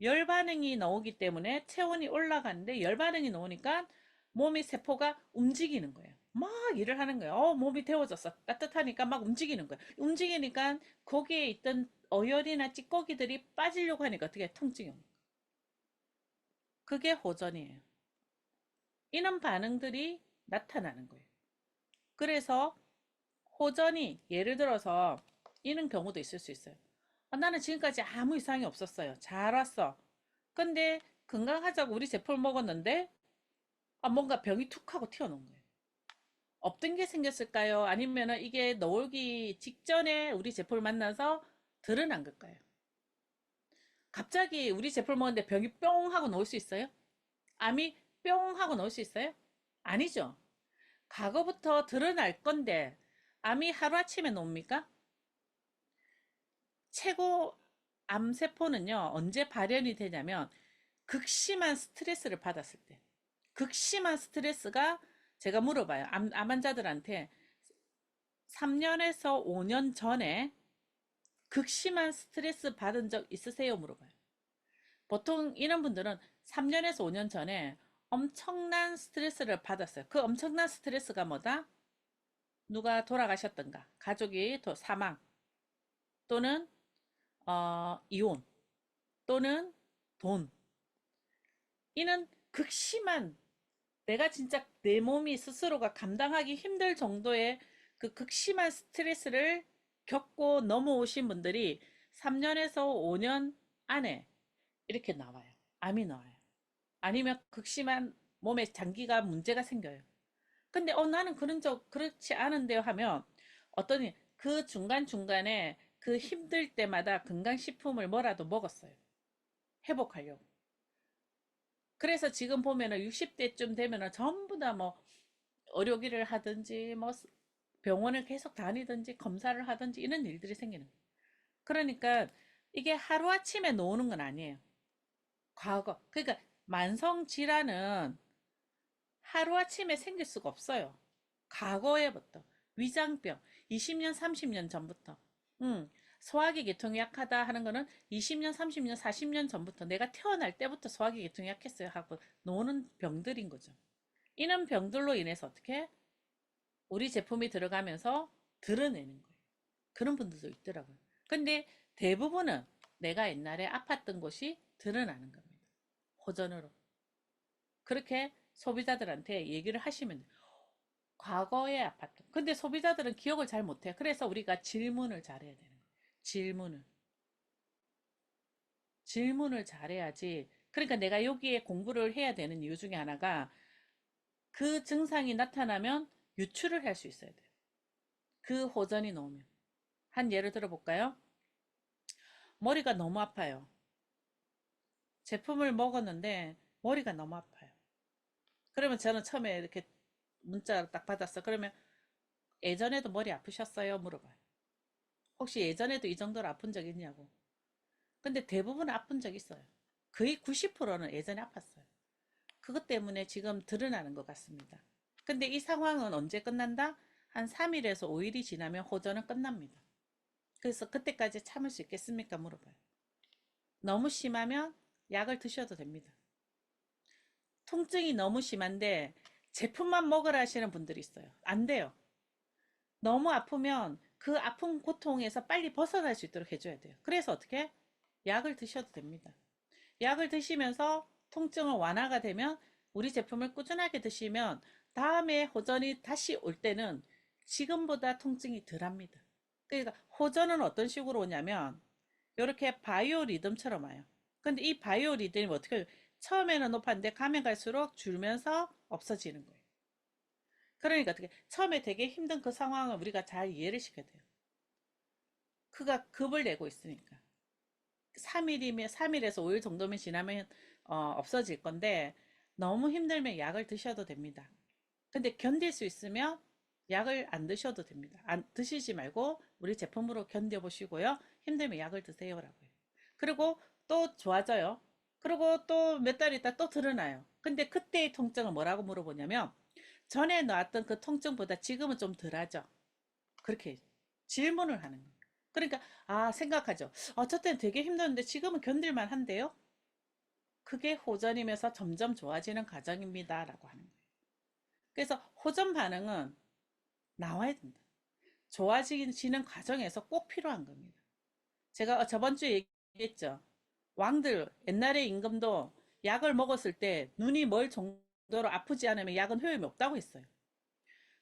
열 반응이 나오기 때문에 체온이 올라가는데, 열 반응이 나오니까 몸의 세포가 움직이는 거예요. 막 일을 하는 거예요. 몸이 데워졌어. 따뜻하니까 막 움직이는 거예요. 움직이니까 거기에 있던 어혈이나 찌꺼기들이 빠지려고 하니까 어떻게 통증이 옵니까? 그게 호전이에요. 이런 반응들이 나타나는 거예요. 그래서 호전이, 예를 들어서 이런 경우도 있을 수 있어요. 나는 지금까지 아무 이상이 없었어요. 잘 왔어. 근데 건강하자고 우리 제품을 먹었는데, 뭔가 병이 툭 하고 튀어나온 거예요. 없던 게 생겼을까요? 아니면 이게 나오기 직전에 우리 제품을 만나서 드러난 걸까요? 갑자기 우리 제품을 먹었는데 병이 뿅 하고 나올 수 있어요? 암이 뿅 하고 나올 수 있어요? 아니죠. 과거부터 드러날 건데 암이 하루아침에 나옵니까? 최고 암세포는요, 언제 발현이 되냐면 극심한 스트레스를 받았을 때. 극심한 스트레스가, 제가 물어봐요. 암 환자들한테 3년에서 5년 전에 극심한 스트레스 받은 적 있으세요? 물어봐요. 보통 이런 분들은 3년에서 5년 전에 엄청난 스트레스를 받았어요. 그 엄청난 스트레스가 뭐다? 누가 돌아가셨던가, 가족이 사망, 또는 이혼, 또는 돈. 이는 극심한, 내가 진짜 내 몸이 스스로가 감당하기 힘들 정도의 그 극심한 스트레스를 겪고 넘어오신 분들이 3년에서 5년 안에 이렇게 나와요. 암이 나와요. 아니면 극심한 몸에 장기가 문제가 생겨요. 근데 나는 그렇지 않은데요 하면, 어떤 그 중간중간에 그 힘들 때마다 건강식품을 뭐라도 먹었어요. 회복하려고. 그래서 지금 보면은 60대쯤 되면은 전부 다 뭐 의료기를 하든지 뭐 병원을 계속 다니든지 검사를 하든지 이런 일들이 생기는 거예요. 그러니까 이게 하루아침에 놓는 건 아니에요. 과거. 그러니까 만성 질환은 하루아침에 생길 수가 없어요. 과거에부터. 위장병 20년, 30년 전부터. 소화기 계통이 약하다 하는 거는 20년, 30년, 40년 전부터, 내가 태어날 때부터 소화기 계통이 약했어요 하고 노는 병들인 거죠. 이런 병들로 인해서 어떻게 우리 제품이 들어가면서 드러내는 거예요. 그런 분들도 있더라고요. 근데 대부분은 내가 옛날에 아팠던 곳이 드러나는 겁니다. 호전으로. 그렇게 소비자들한테 얘기를 하시면 돼요. 과거에 아팠던. 근데 소비자들은 기억을 잘 못해요. 그래서 우리가 질문을 잘해야 되는 거예요. 질문을. 질문을 잘해야지. 그러니까 내가 여기에 공부를 해야 되는 이유 중에 하나가 그 증상이 나타나면 유출을 할 수 있어야 돼요. 그 호전이 나오면. 한 예를 들어 볼까요? 머리가 너무 아파요. 제품을 먹었는데 머리가 너무 아파요. 그러면 저는 처음에 이렇게 문자를 딱 받았어. 그러면 예전에도 머리 아프셨어요? 물어봐요. 혹시 예전에도 이 정도로 아픈 적 있냐고. 근데 대부분 아픈 적 있어요. 거의 90%는 예전에 아팠어요. 그것 때문에 지금 드러나는 것 같습니다. 근데 이 상황은 언제 끝난다? 한 3일에서 5일이 지나면 호전은 끝납니다. 그래서 그때까지 참을 수 있겠습니까? 물어봐요. 너무 심하면 약을 드셔도 됩니다. 통증이 너무 심한데 제품만 먹으라 하시는 분들이 있어요. 안 돼요. 너무 아프면 그 아픈 고통에서 빨리 벗어날 수 있도록 해줘야 돼요. 그래서 어떻게? 약을 드셔도 됩니다. 약을 드시면서 통증은 완화가 되면 우리 제품을 꾸준하게 드시면 다음에 호전이 다시 올 때는 지금보다 통증이 덜 합니다. 그러니까 호전은 어떤 식으로 오냐면 이렇게 바이오 리듬처럼 와요. 근데 이 바이오 리듬이 어떻게 처음에는 높았는데 가면 갈수록 줄면서 없어지는 거예요. 그러니까 어떻게 처음에 되게 힘든 그 상황을 우리가 잘 이해를 시켜야 돼요. 그가 급을 내고 있으니까. 3일이면 3일에서 5일 정도면 지나면 없어질 건데 너무 힘들면 약을 드셔도 됩니다. 근데 견딜 수 있으면 약을 안 드셔도 됩니다. 안 드시지 말고 우리 제품으로 견뎌 보시고요. 힘들면 약을 드세요라고요. 그리고 또 좋아져요. 그리고 또 몇 달 있다 또 드러나요. 근데 그때의 통증은 뭐라고 물어보냐면 전에 나왔던 그 통증보다 지금은 좀 덜하죠. 그렇게 질문을 하는 거예요. 그러니까 생각하죠. 저 때는 되게 힘들었는데 지금은 견딜만 한데요. 그게 호전이면서 점점 좋아지는 과정입니다. 라고 하는 거예요. 그래서 호전 반응은 나와야 된다. 좋아지는 과정에서 꼭 필요한 겁니다. 제가 저번 주에 얘기했죠. 왕들 옛날의 임금도 약을 먹었을 때 눈이 멀 정도로 아프지 않으면 약은 효용이 없다고 했어요.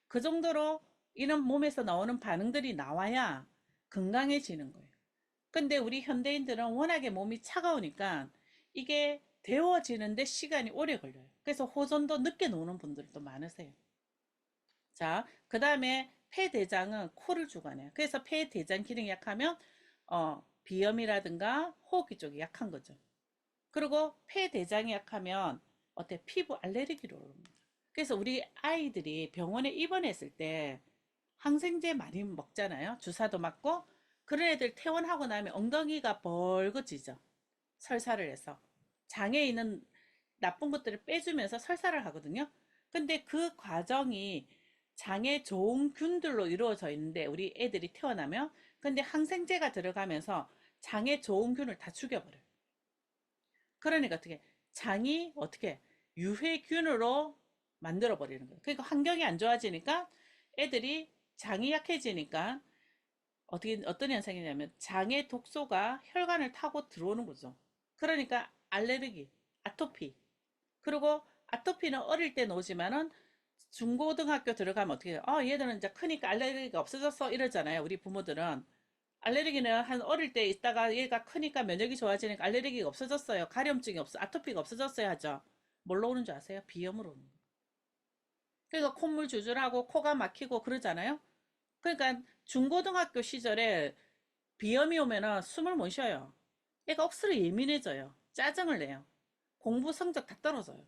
그 정도로 이런 몸에서 나오는 반응들이 나와야 건강해지는 거예요. 근데 우리 현대인들은 워낙에 몸이 차가우니까 이게 데워지는데 시간이 오래 걸려요. 그래서 호전도 늦게 노는 분들도 많으세요. 자, 그 다음에 폐대장은 코를 주관해요. 그래서 폐대장 기능이 약하면 비염이라든가 호흡기 쪽이 약한 거죠. 그리고 폐대장이 약하면 어때? 피부 알레르기로 오릅니다. 그래서 우리 아이들이 병원에 입원했을 때 항생제 많이 먹잖아요. 주사도 맞고 그런 애들 퇴원하고 나면 엉덩이가 벌거지죠. 설사를 해서 장에 있는 나쁜 것들을 빼주면서 설사를 하거든요. 근데 그 과정이 장에 좋은 균들로 이루어져 있는데 우리 애들이 태어나면 근데 항생제가 들어가면서 장에 좋은 균을 다 죽여버려요. 그러니까 어떻게 장이 어떻게 유해균으로 만들어 버리는 거예요. 그러니까 환경이 안 좋아지니까 애들이 장이 약해지니까 어떻게 어떤 현상이냐면 장의 독소가 혈관을 타고 들어오는 거죠. 그러니까 알레르기, 아토피. 그리고 아토피는 어릴 때 오지만은 중고등학교 들어가면 어떻게 해요? 얘들은 이제 크니까 알레르기가 없어졌어 이러잖아요. 우리 부모들은 알레르기는 한 어릴 때 있다가 얘가 크니까 면역이 좋아지니까 알레르기가 없어졌어요. 가려움증이 없어, 아토피가 없어졌어요 하죠. 뭘로 오는 줄 아세요? 비염으로 오는 거예요. 그러니까 콧물 주줄하고 코가 막히고 그러잖아요. 그러니까 중고등학교 시절에 비염이 오면은 숨을 못 쉬어요. 애가 억수로 예민해져요. 짜증을 내요. 공부 성적 다 떨어져요.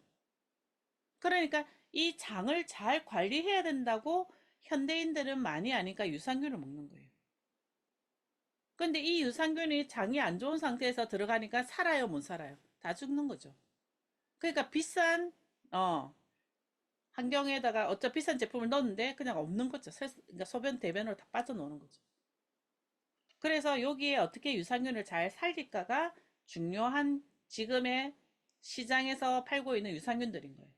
그러니까 이 장을 잘 관리해야 된다고 현대인들은 많이 아니까 유산균을 먹는 거예요. 근데 이 유산균이 장이 안 좋은 상태에서 들어가니까 살아요, 못 살아요? 다 죽는 거죠. 그러니까 비싼 어 환경에다가 어차 비싼 제품을 넣었는데 그냥 없는 거죠. 그러니까 소변 대변으로 다 빠져나오는 거죠. 그래서 여기에 어떻게 유산균을 잘 살릴까가 중요한 지금의 시장에서 팔고 있는 유산균들인 거예요.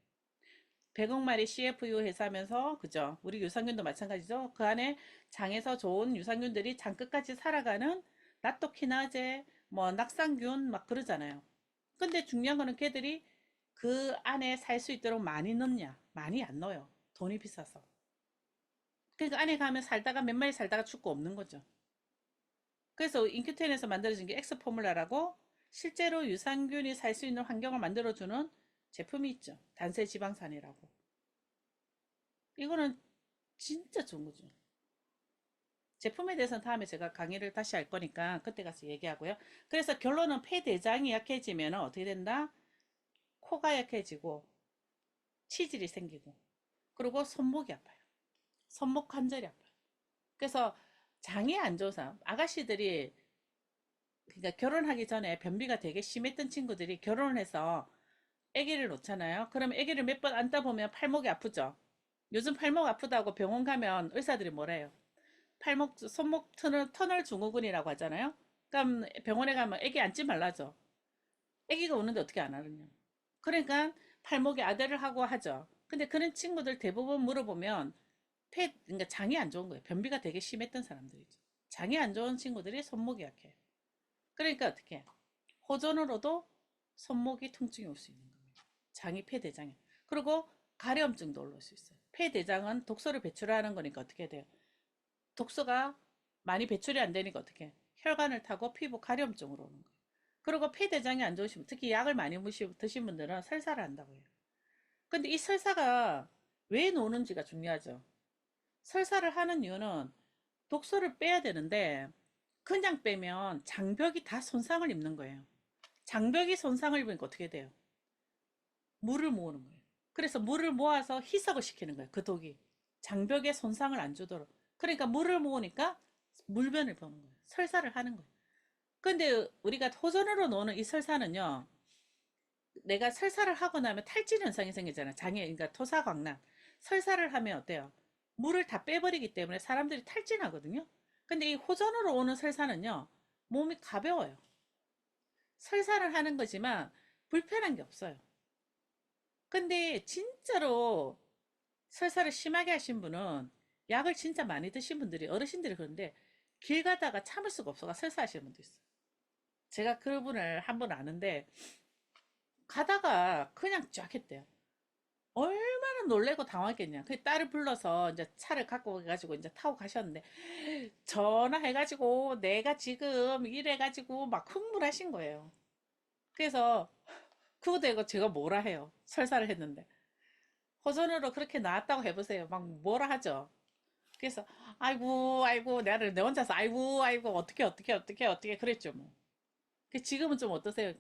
100억 마리 CFU 회사면서 그죠? 우리 유산균도 마찬가지죠. 그 안에 장에서 좋은 유산균들이 장 끝까지 살아가는 나토키나제, 뭐 낙상균 막 그러잖아요. 근데 중요한 거는 걔들이 그 안에 살 수 있도록 많이 넣냐? 많이 안 넣어요. 돈이 비싸서. 그러니까 안에 가면 살다가 몇 마리 살다가 죽고 없는 거죠. 그래서 인큐텐에서 만들어진 게 엑스 포뮬라라고 실제로 유산균이 살 수 있는 환경을 만들어주는 제품이 있죠. 단세 지방산이라고. 이거는 진짜 좋은 거죠. 제품에 대해서는 다음에 제가 강의를 다시 할 거니까 그때 가서 얘기하고요. 그래서 결론은 폐대장이 약해지면 어떻게 된다? 코가 약해지고 치질이 생기고 그리고 손목이 아파요. 손목 관절이 아파요. 그래서 장이 안 좋은 사람, 아가씨들이 그러니까 결혼하기 전에 변비가 되게 심했던 친구들이 결혼을 해서 아기를 놓잖아요. 그럼 아기를 몇 번 안다 보면 팔목이 아프죠. 요즘 팔목 아프다고 병원 가면 의사들이 뭐래요? 팔목, 손목 터널 증후군이라고 하잖아요. 그럼 병원에 가면 아기 앉지 말라죠. 아기가 오는데 어떻게 안 하느냐. 그러니까 팔목에 아대를 하고 하죠. 근데 그런 친구들 대부분 물어보면 그러니까 장이 안 좋은 거예요. 변비가 되게 심했던 사람들이죠. 장이 안 좋은 친구들이 손목이 약해요. 그러니까 어떻게 해요? 호전으로도 손목이 통증이 올 수 있는 겁니다. 장이 폐대장에. 그리고 가려움증도 올라올 수 있어요. 폐대장은 독소를 배출하는 거니까 어떻게 돼요? 독소가 많이 배출이 안 되니까 어떻게 해요? 혈관을 타고 피부 가려움증으로 오는 거예요. 그리고 폐대장이 안 좋으시면 특히 약을 많이 드신 분들은 설사를 한다고 해요. 근데 이 설사가 왜 노는지가 중요하죠. 설사를 하는 이유는 독소를 빼야 되는데 그냥 빼면 장벽이 다 손상을 입는 거예요. 장벽이 손상을 입으니까 어떻게 돼요? 물을 모으는 거예요. 그래서 물을 모아서 희석을 시키는 거예요. 그 독이. 장벽에 손상을 안 주도록. 그러니까 물을 모으니까 물변을 보는 거예요. 설사를 하는 거예요. 근데 우리가 호전으로 노는 이 설사는요. 내가 설사를 하고 나면 탈진 현상이 생기잖아요. 장애, 그러니까 토사광난. 설사를 하면 어때요? 물을 다 빼버리기 때문에 사람들이 탈진하거든요. 근데 이 호전으로 오는 설사는요. 몸이 가벼워요. 설사를 하는 거지만 불편한 게 없어요. 근데 진짜로 설사를 심하게 하신 분은 약을 진짜 많이 드신 분들이 어르신들이 그런데 길 가다가 참을 수가 없어가 설사하시는 분도 있어요. 제가 그분을 한 분 아는데 가다가 그냥 쫙 했대요. 얼마나 놀래고 당황했겠냐. 그 딸을 불러서 이제 차를 갖고 가가지고 이제 타고 가셨는데 전화해가지고 내가 지금 이래가지고 막 흥분하신 거예요. 그래서 그거 대고 제가 뭐라 해요. 설사를 했는데. 호전으로 그렇게 나왔다고 해보세요. 막 뭐라 하죠. 그래서 아이고 아이고 나를 내 혼자서 아이고 아이고 어떻게 그랬죠 뭐. 지금은 좀 어떠세요?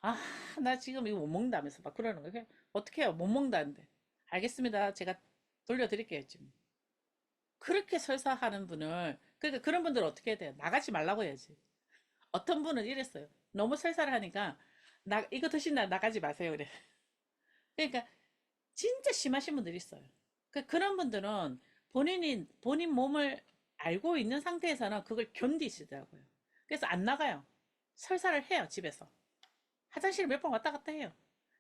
아, 나 지금 이거 못 먹는다면서 막 그러는 거예요. 어떻게 해요? 못 먹는다는데. 알겠습니다. 제가 돌려드릴게요, 지금. 그렇게 설사하는 분을, 그러니까 그런 분들 어떻게 해야 돼요? 나가지 말라고 해야지. 어떤 분은 이랬어요. 너무 설사를 하니까, 이거 드신다, 나가지 마세요. 그래. 그러니까 진짜 심하신 분들이 있어요. 그런 분들은 본인 몸을 알고 있는 상태에서는 그걸 견디시더라고요. 그래서 안 나가요. 설사를 해요, 집에서. 화장실 몇 번 왔다 갔다 해요.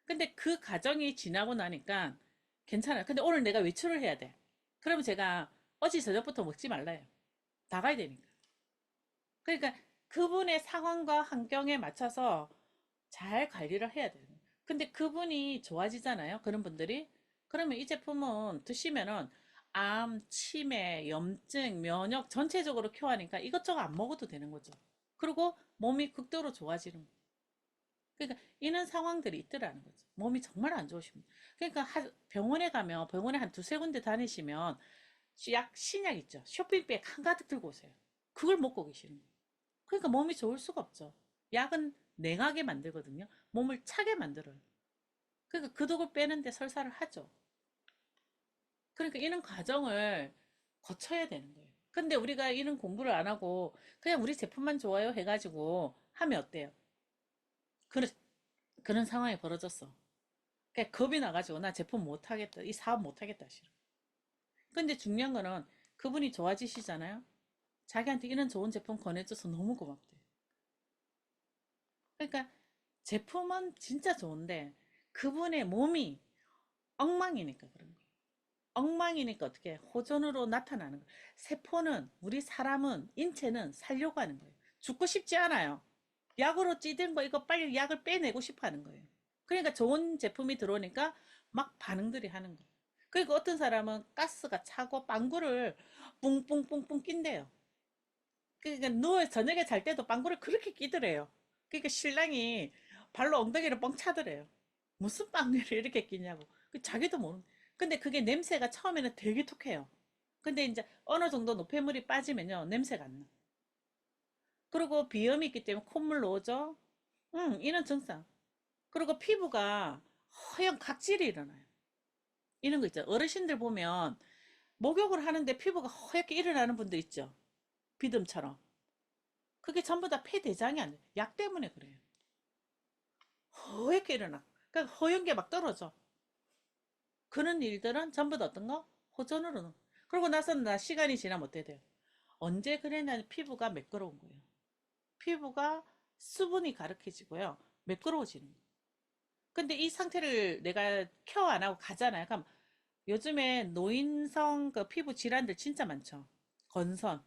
근데 그 과정이 지나고 나니까 괜찮아요. 근데 오늘 내가 외출을 해야 돼. 그러면 제가 어제 저녁부터 먹지 말라요. 나가야 되니까. 그러니까 그분의 상황과 환경에 맞춰서 잘 관리를 해야 돼요. 근데 그분이 좋아지잖아요. 그런 분들이. 그러면 이 제품은 드시면은 암, 치매, 염증, 면역 전체적으로 큐어하니까 이것저것 안 먹어도 되는 거죠. 그리고 몸이 극도로 좋아지는 거예요. 그러니까 이런 상황들이 있더라는 거죠. 몸이 정말 안 좋으십니다. 그러니까 병원에 가면 병원에 한 두세 군데 다니시면 신약 있죠. 쇼핑백 한가득 들고 오세요. 그걸 먹고 계시는 거예요. 그러니까 몸이 좋을 수가 없죠. 약은 냉하게 만들거든요. 몸을 차게 만들어요. 그러니까 그 독을 빼는데 설사를 하죠. 그러니까 이런 과정을 거쳐야 되는 거예요. 근데 우리가 이런 공부를 안 하고 그냥 우리 제품만 좋아요 해가지고 하면 어때요? 그런 상황이 벌어졌어. 그러니까 겁이 나가지고 나 제품 못 하겠다. 이 사업 못 하겠다 싫어. 근데 중요한 거는 그분이 좋아지시잖아요. 자기한테 이런 좋은 제품 권해줘서 너무 고맙대. 그러니까 제품은 진짜 좋은데 그분의 몸이 엉망이니까 그런 거예요. 엉망이니까 어떻게 호전으로 나타나는 거예요. 세포는 우리 사람은 인체는 살려고 하는 거예요. 죽고 싶지 않아요. 약으로 찌든 거 이거 빨리 약을 빼내고 싶어 하는 거예요. 그러니까 좋은 제품이 들어오니까 막 반응들이 하는 거예요. 그러니까 어떤 사람은 가스가 차고 빵구를 뿡뿡뿡뿡 낀대요. 그러니까 누워 저녁에 잘 때도 빵구를 그렇게 끼더래요. 그러니까 신랑이 발로 엉덩이를 뻥 차더래요. 무슨 빵구를 이렇게 끼냐고. 자기도 모르는. 근데 그게 냄새가 처음에는 되게 톡해요. 근데 이제 어느 정도 노폐물이 빠지면요 냄새가 안 나. 그리고 비염이 있기 때문에 콧물 나오죠. 이런 증상. 그리고 피부가 허연 각질이 일어나요. 이런 거 있죠. 어르신들 보면 목욕을 하는데 피부가 허옇게 일어나는 분들 있죠. 비듬처럼. 그게 전부 다 폐대장이 아니에요. 약 때문에 그래요. 허옇게 일어나. 그러니까 허연 게 막 떨어져. 그런 일들은 전부 다 어떤 거? 호전으로. 그러고 나서는 나 시간이 지나면 어떻게 돼요? 언제 그랬냐 피부가 매끄러운 거예요. 피부가 수분이 가득해지고요. 매끄러워지는 거예요. 근데 이 상태를 내가 케어 안 하고 가잖아요. 그럼 요즘에 노인성 그 피부 질환들 진짜 많죠. 건선,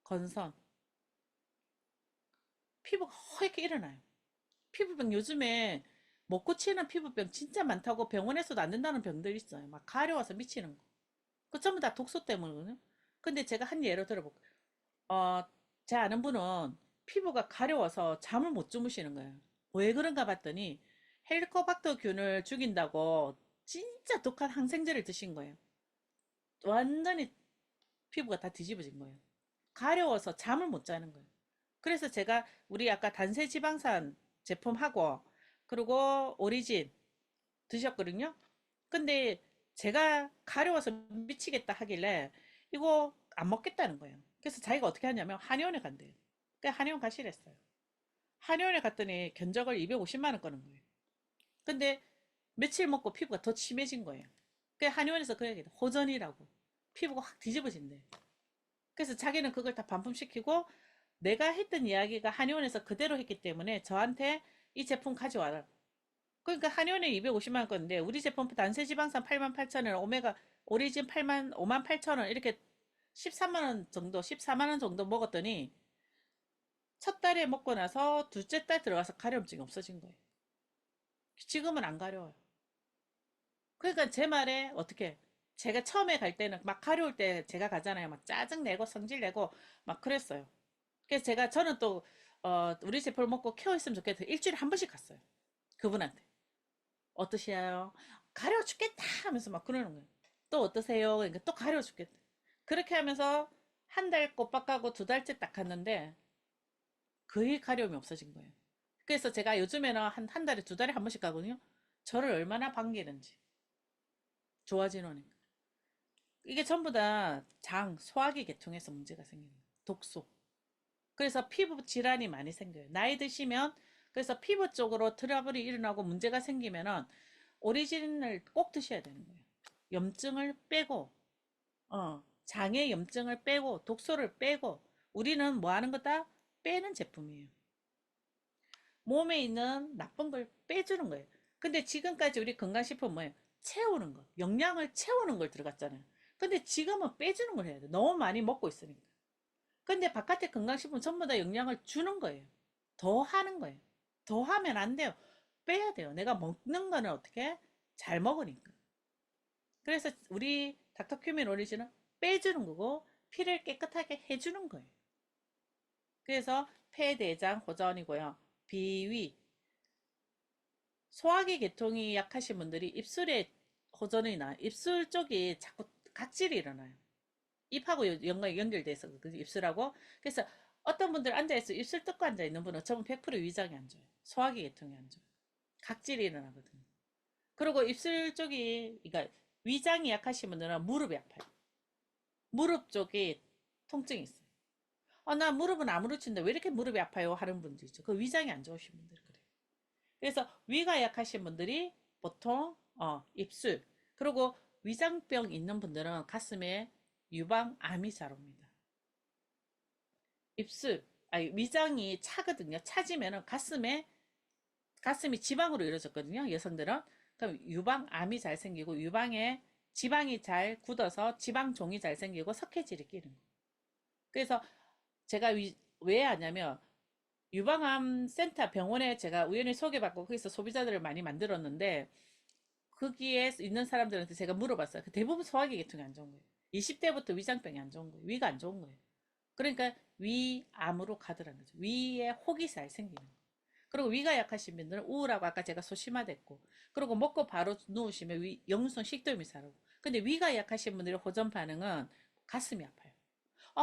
건선. 피부가 허옇게 일어나요. 피부병 요즘에 못 고치는 피부병 진짜 많다고 병원에서도 안 된다는 병들 있어요. 막 가려워서 미치는 거. 그 전부 다 독소 때문이거든요. 근데 제가 한 예로 들어볼게요. 어, 제 아는 분은 피부가 가려워서 잠을 못 주무시는 거예요. 왜 그런가 봤더니 헬리코박터균을 죽인다고 진짜 독한 항생제를 드신 거예요. 완전히 피부가 다 뒤집어진 거예요. 가려워서 잠을 못 자는 거예요. 그래서 제가 우리 아까 단세 지방산 제품하고 그리고 오리진 드셨거든요. 근데 제가 가려워서 미치겠다 하길래 이거 안 먹겠다는 거예요. 그래서 자기가 어떻게 하냐면 한의원에 간대요. 그래서 한의원 가시랬어요. 한의원에 갔더니 견적을 250만 원 거는 거예요. 근데 며칠 먹고 피부가 더 심해진 거예요. 그래서 한의원에서 그 얘기다. 호전이라고. 피부가 확 뒤집어진대. 그래서 자기는 그걸 다 반품시키고 내가 했던 이야기가 한의원에서 그대로 했기 때문에 저한테 이 제품 가져와라. 그러니까 한의원에 250만 원 건데 우리 제품 단세 지방산 8만 8천 원, 오메가 오리진 8만 5만 8천 원 이렇게 13만 원 정도, 14만 원 정도 먹었더니 첫 달에 먹고 나서 둘째 달 들어가서 가려움증이 없어진 거예요. 지금은 안 가려워요. 그러니까 제 말에 어떻게 제가 처음에 갈 때는 막 가려울 때 제가 가잖아요. 막 짜증 내고 성질 내고 막 그랬어요. 그래서 저는 또 우리 제품을 먹고 케어했으면 좋겠다. 일주일에 한 번씩 갔어요. 그분한테. 어떠시요? 가려워 죽겠다 하면서 막 그러는 거예요. 또 어떠세요? 그러니까 또 가려워 죽겠다. 그렇게 하면서 한 달 꼬박 가고 두 달째 딱 갔는데 거의 가려움이 없어진 거예요. 그래서 제가 요즘에는 한 달에 두 달에 한 번씩 가거든요. 저를 얼마나 반기는지. 좋아지노니까. 이게 전부 다 소화기 계통에서 문제가 생기는 거예요. 독소. 그래서 피부 질환이 많이 생겨요. 나이 드시면 그래서 피부 쪽으로 트러블이 일어나고 문제가 생기면은 오리진을 꼭 드셔야 되는 거예요. 염증을 빼고, 장의 염증을 빼고, 독소를 빼고, 우리는 뭐 하는 거다? 빼는 제품이에요. 몸에 있는 나쁜 걸 빼주는 거예요. 근데 지금까지 우리 건강식품 뭐예요? 채우는 거. 영양을 채우는 걸 들어갔잖아요. 근데 지금은 빼주는 걸 해야 돼. 너무 많이 먹고 있으니까. 근데 바깥에 건강식품 전부 다 영양을 주는 거예요. 더 하는 거예요. 더 하면 안 돼요. 빼야 돼요. 내가 먹는 거는 어떻게? 잘 먹으니까. 그래서 우리 닥터큐민 오리진은 빼주는 거고 피를 깨끗하게 해주는 거예요. 그래서 폐대장 호전이고요. 비위, 소화기 계통이 약하신 분들이 입술에 호전이 나 입술 쪽이 자꾸 각질이 일어나요. 입하고 연결돼 있어. 그 입술하고. 그래서 어떤 분들 앉아있어 입술 뜯고 앉아있는 분은 전부 100% 위장이 안 좋아요. 소화기 계통이 안 좋아요. 각질이 일어나거든요. 그리고 입술 쪽이, 그러니까 위장이 약하신 분들은 무릎이 아파요. 무릎 쪽이 통증이 있어요. 나 무릎은 아무렇지인데 왜 이렇게 무릎이 아파요? 하는 분들 있죠. 그 위장이 안 좋으신 분들 그래요. 그래서 위가 약하신 분들이 보통 입술 그리고 위장병 있는 분들은 가슴에 유방암이 잘 옵니다. 입술 아니 위장이 차거든요. 차지면은 가슴이 지방으로 이루어졌거든요. 여성들은 그럼 유방암이 잘 생기고 유방에 지방이 잘 굳어서 지방종이 잘 생기고 석회질이 끼는 거. 그래서 제가 왜 하냐면 유방암 센터 병원에 제가 우연히 소개받고 거기서 소비자들을 많이 만들었는데 거기에 있는 사람들한테 제가 물어봤어요. 대부분 소화기 계통이 안 좋은 거예요. 20대부터 위장병이 안 좋은 거예요. 위가 안 좋은 거예요. 그러니까 위암으로 가더라는 거죠. 위에 혹이 잘 생기는 거예요. 그리고 위가 약하신 분들은 우울하고 아까 제가 소심하댔고 그리고 먹고 바로 누우시면 영순 식도염이 살고 근데 위가 약하신 분들의 호전 반응은 가슴이 아파요.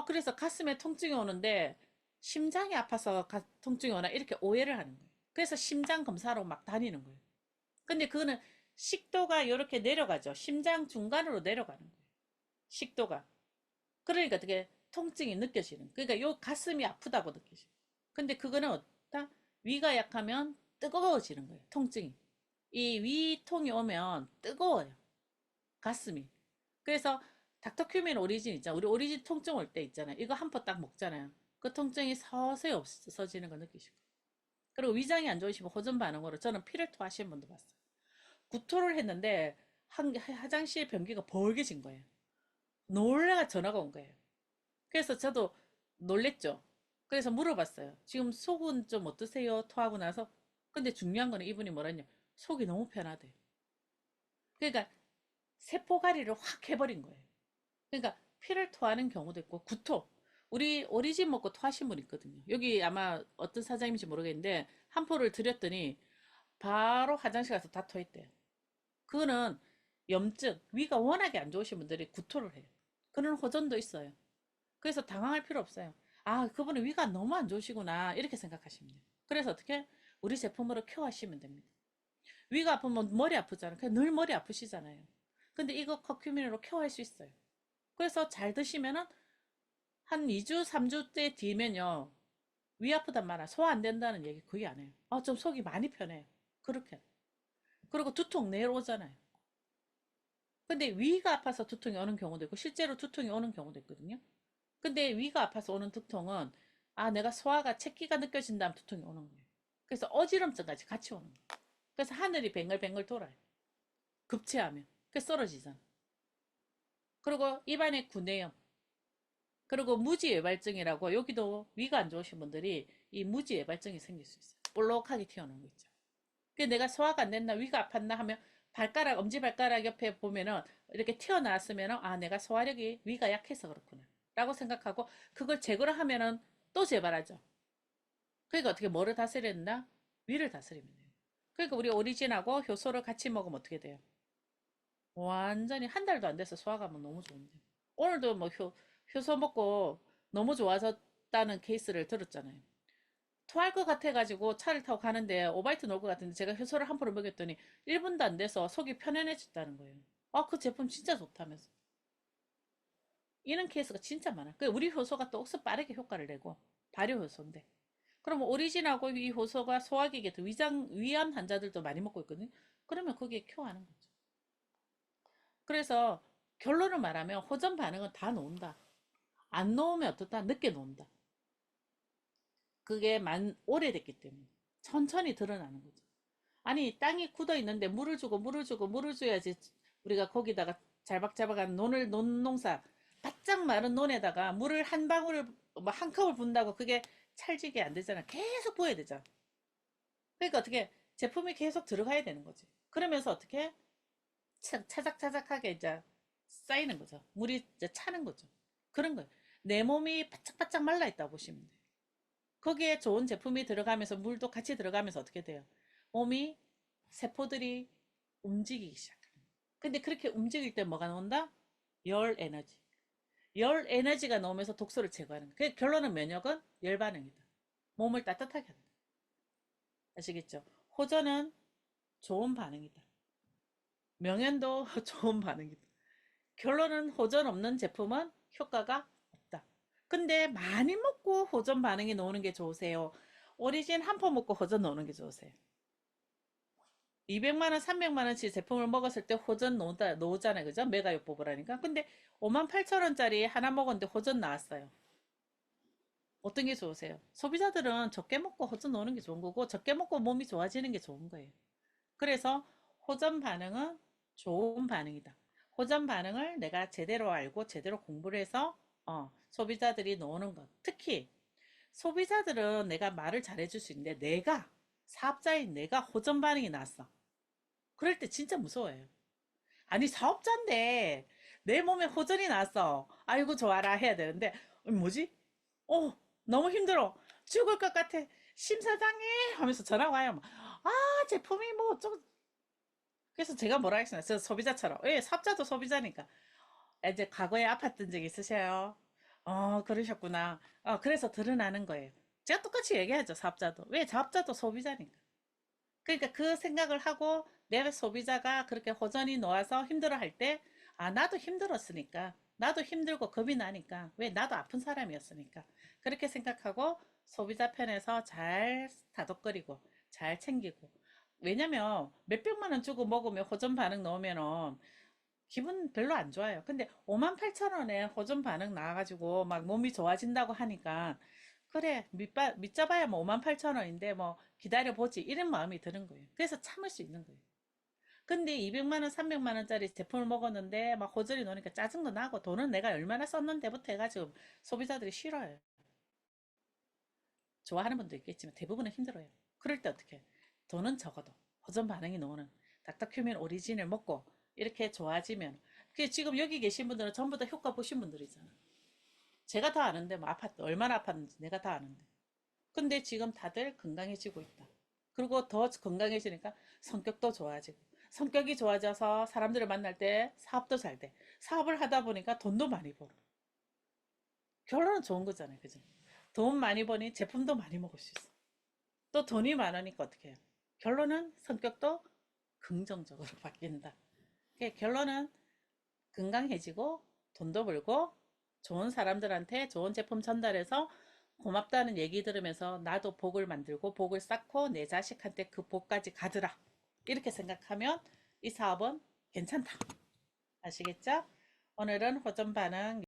그래서 가슴에 통증이 오는데 심장이 아파서 통증이 오나 이렇게 오해를 하는 거예요. 그래서 심장 검사로 막 다니는 거예요. 근데 그거는 식도가 이렇게 내려가죠. 심장 중간으로 내려가는 거예요. 식도가. 그러니까 어떻게 통증이 느껴지는. 그러니까 요 가슴이 아프다고 느껴져요. 근데 그거는 어떻다? 위가 약하면 뜨거워지는 거예요. 통증이. 이 위통이 오면 뜨거워요. 가슴이. 그래서 닥터큐민 오리진 있잖아. 우리 오리진 통증 올 때 있잖아요. 이거 한 포 딱 먹잖아요. 그 통증이 서서히 없어지는 거 느끼시고. 그리고 위장이 안 좋으시면 호전 반응으로 저는 피를 토하시는 분도 봤어요. 구토를 했는데 화장실 변기가 벌게진 거예요. 놀래가 전화가 온 거예요. 그래서 저도 놀랬죠. 그래서 물어봤어요. 지금 속은 좀 어떠세요? 토하고 나서. 근데 중요한 거는 이분이 뭐랬냐. 속이 너무 편하대. 그러니까 세포가리를 확 해버린 거예요. 그러니까 피를 토하는 경우도 있고 구토. 우리 오리진 먹고 토하신 분 있거든요. 여기 아마 어떤 사장님인지 모르겠는데 한 포를 드렸더니 바로 화장실 가서 다 토했대요. 그거는 염증, 위가 워낙에 안 좋으신 분들이 구토를 해요. 그런 호전도 있어요. 그래서 당황할 필요 없어요. 아, 그분은 위가 너무 안 좋으시구나. 이렇게 생각하시면 돼요. 그래서 어떻게? 우리 제품으로 케어하시면 됩니다. 위가 아프면 머리 아프잖아요. 그냥 늘 머리 아프시잖아요. 근데 이거 커큐민으로 케어할 수 있어요. 그래서 잘 드시면은 한 2주, 3주 때 뒤면요. 위 아프단 말이야. 소화 안 된다는 얘기 거의 안 해요. 좀 속이 많이 편해요. 그렇게. 그리고 두통 내일 오잖아요. 근데 위가 아파서 두통이 오는 경우도 있고 실제로 두통이 오는 경우도 있거든요. 근데 위가 아파서 오는 두통은 내가 소화가 채기가 느껴진다면 두통이 오는 거예요. 그래서 어지럼증까지 같이 오는 거예요. 그래서 하늘이 뱅글뱅글 돌아요. 급체하면. 그래서 쓰러지잖아. 그리고 입안에 구내염. 그리고 무지외발증이라고 여기도 위가 안 좋으신 분들이 이 무지외발증이 생길 수 있어요. 볼록하게 튀어나온 거 있죠. 그래서 내가 소화가 안 됐나 위가 아팠나 하면 발가락 엄지발가락 옆에 보면은 이렇게 튀어나왔으면은 내가 소화력이 위가 약해서 그렇구나 라고 생각하고 그걸 제거를 하면은 또 재발하죠. 그러니까 어떻게 뭐를 다스려야 된다? 위를 다스리면 돼요. 그러니까 우리 오리진하고 효소를 같이 먹으면 어떻게 돼요? 완전히 한 달도 안 돼서 소화가 뭐 너무 좋은데 오늘도 뭐 효소 먹고 너무 좋아졌다는 케이스를 들었잖아요. 토할 것 같아가지고 차를 타고 가는데 오바이트 놓을 것 같은데 제가 효소를 한 포를 먹였더니 1분도 안 돼서 속이 편안해졌다는 거예요. 그 제품 진짜 좋다면서. 이런 케이스가 진짜 많아. 그 우리 효소가 또 억수 빠르게 효과를 내고 발효 효소인데. 그럼 오리진하고 이 효소가 소화기계 위암 환자들도 많이 먹고 있거든요. 그러면 거기에 큐하는 거죠. 그래서 결론을 말하면 호전 반응은 다 놓은다. 안 놓으면 어떻다? 늦게 놓는다. 그게 오래됐기 때문에 천천히 드러나는 거죠. 아니 땅이 굳어 있는데 물을 주고 물을 주고 물을 줘야지 우리가 거기다가 잘박잘박한 논농사 바짝 마른 논에다가 물을 한 방울을 뭐 한 컵을 붓는다고 그게 찰지게 안 되잖아. 계속 부어야 되잖아. 그러니까 어떻게 제품이 계속 들어가야 되는 거지. 그러면서 어떻게 차작차작하게 이제 쌓이는 거죠. 물이 이제 차는 거죠. 그런 거예요. 내 몸이 바짝바짝 말라 있다고 보시면 돼요. 거기에 좋은 제품이 들어가면서 물도 같이 들어가면서 어떻게 돼요? 몸이 세포들이 움직이기 시작해요. 근데 그렇게 움직일 때 뭐가 나온다? 열 에너지. 열 에너지가 나오면서 독소를 제거하는 거예요. 결론은 면역은 열 반응이다. 몸을 따뜻하게 한다. 아시겠죠? 호전은 좋은 반응이다. 명현도 좋은 반응이다. 결론은 호전 없는 제품은 효과가 없다. 근데 많이 먹고 호전 반응이 나오는 게 좋으세요? 오리진 한 포 먹고 호전 나오는 게 좋으세요? 200만 원, 300만 원치 제품을 먹었을 때 호전 나오잖아요. 그죠? 메가요 뽑으라니까. 근데 5만 8천 원짜리 하나 먹었는데 호전 나왔어요. 어떤 게 좋으세요? 소비자들은 적게 먹고 호전 나오는 게 좋은 거고 적게 먹고 몸이 좋아지는 게 좋은 거예요. 그래서 호전 반응은 좋은 반응이다. 호전 반응을 내가 제대로 알고 제대로 공부를 해서 소비자들이 놓는 것. 특히 소비자들은 내가 말을 잘해줄 수 있는데 내가 사업자인 내가 호전 반응이 났어. 그럴 때 진짜 무서워요. 아니 사업자인데 내 몸에 호전이 났어. 아이고 좋아라 해야 되는데 뭐지? 어 너무 힘들어. 죽을 것 같아. 심사장에 하면서 전화 와요. 아 제품이 뭐 좀 그래서 제가 뭐라 했어요. 저 소비자처럼. 예, 사업자도 소비자니까. 이제 과거에 아팠던 적 있으세요? 그러셨구나. 그래서 드러나는 거예요. 제가 똑같이 얘기하죠, 사업자도. 왜? 사업자도 소비자니까. 그러니까 그 생각을 하고 내 소비자가 그렇게 호전이 놓아서 힘들어 할 때, 나도 힘들었으니까. 나도 힘들고 겁이 나니까. 왜? 나도 아픈 사람이었으니까. 그렇게 생각하고 소비자 편에서 잘 다독거리고 잘 챙기고. 왜냐면 몇백만 원 주고 먹으면 호전 반응 넣으면은 기분 별로 안 좋아요. 근데 5만 8천 원에 호전 반응 나와가지고 막 몸이 좋아진다고 하니까 그래 믿자봐야 뭐 5만 8천 원인데 뭐 기다려보지 이런 마음이 드는 거예요. 그래서 참을 수 있는 거예요. 근데 200만 원, 300만 원짜리 제품을 먹었는데 막 호전이 나니까 짜증도 나고 돈은 내가 얼마나 썼는데부터 해가지고 소비자들이 싫어요. 좋아하는 분도 있겠지만 대부분은 힘들어요. 그럴 때 어떻게? 돈은 적어도 호전 반응이 나오는 닥터큐민 오리진을 먹고 이렇게 좋아지면 그 지금 여기 계신 분들은 전부 다 효과 보신 분들이잖아. 제가 다 아는데 뭐 얼마나 아팠는지 내가 다 아는데. 근데 지금 다들 건강해지고 있다. 그리고 더 건강해지니까 성격도 좋아지고 성격이 좋아져서 사람들을 만날 때 사업도 잘 돼. 사업을 하다 보니까 돈도 많이 벌어. 결론은 좋은 거잖아요. 그죠? 돈 많이 버니 제품도 많이 먹을 수 있어. 또 돈이 많으니까 어떻게 해요? 결론은 성격도 긍정적으로 바뀐다. 결론은 건강해지고 돈도 벌고 좋은 사람들한테 좋은 제품 전달해서 고맙다는 얘기 들으면서 나도 복을 만들고 복을 쌓고 내 자식한테 그 복까지 가더라. 이렇게 생각하면 이 사업은 괜찮다. 아시겠죠? 오늘은 호전 반응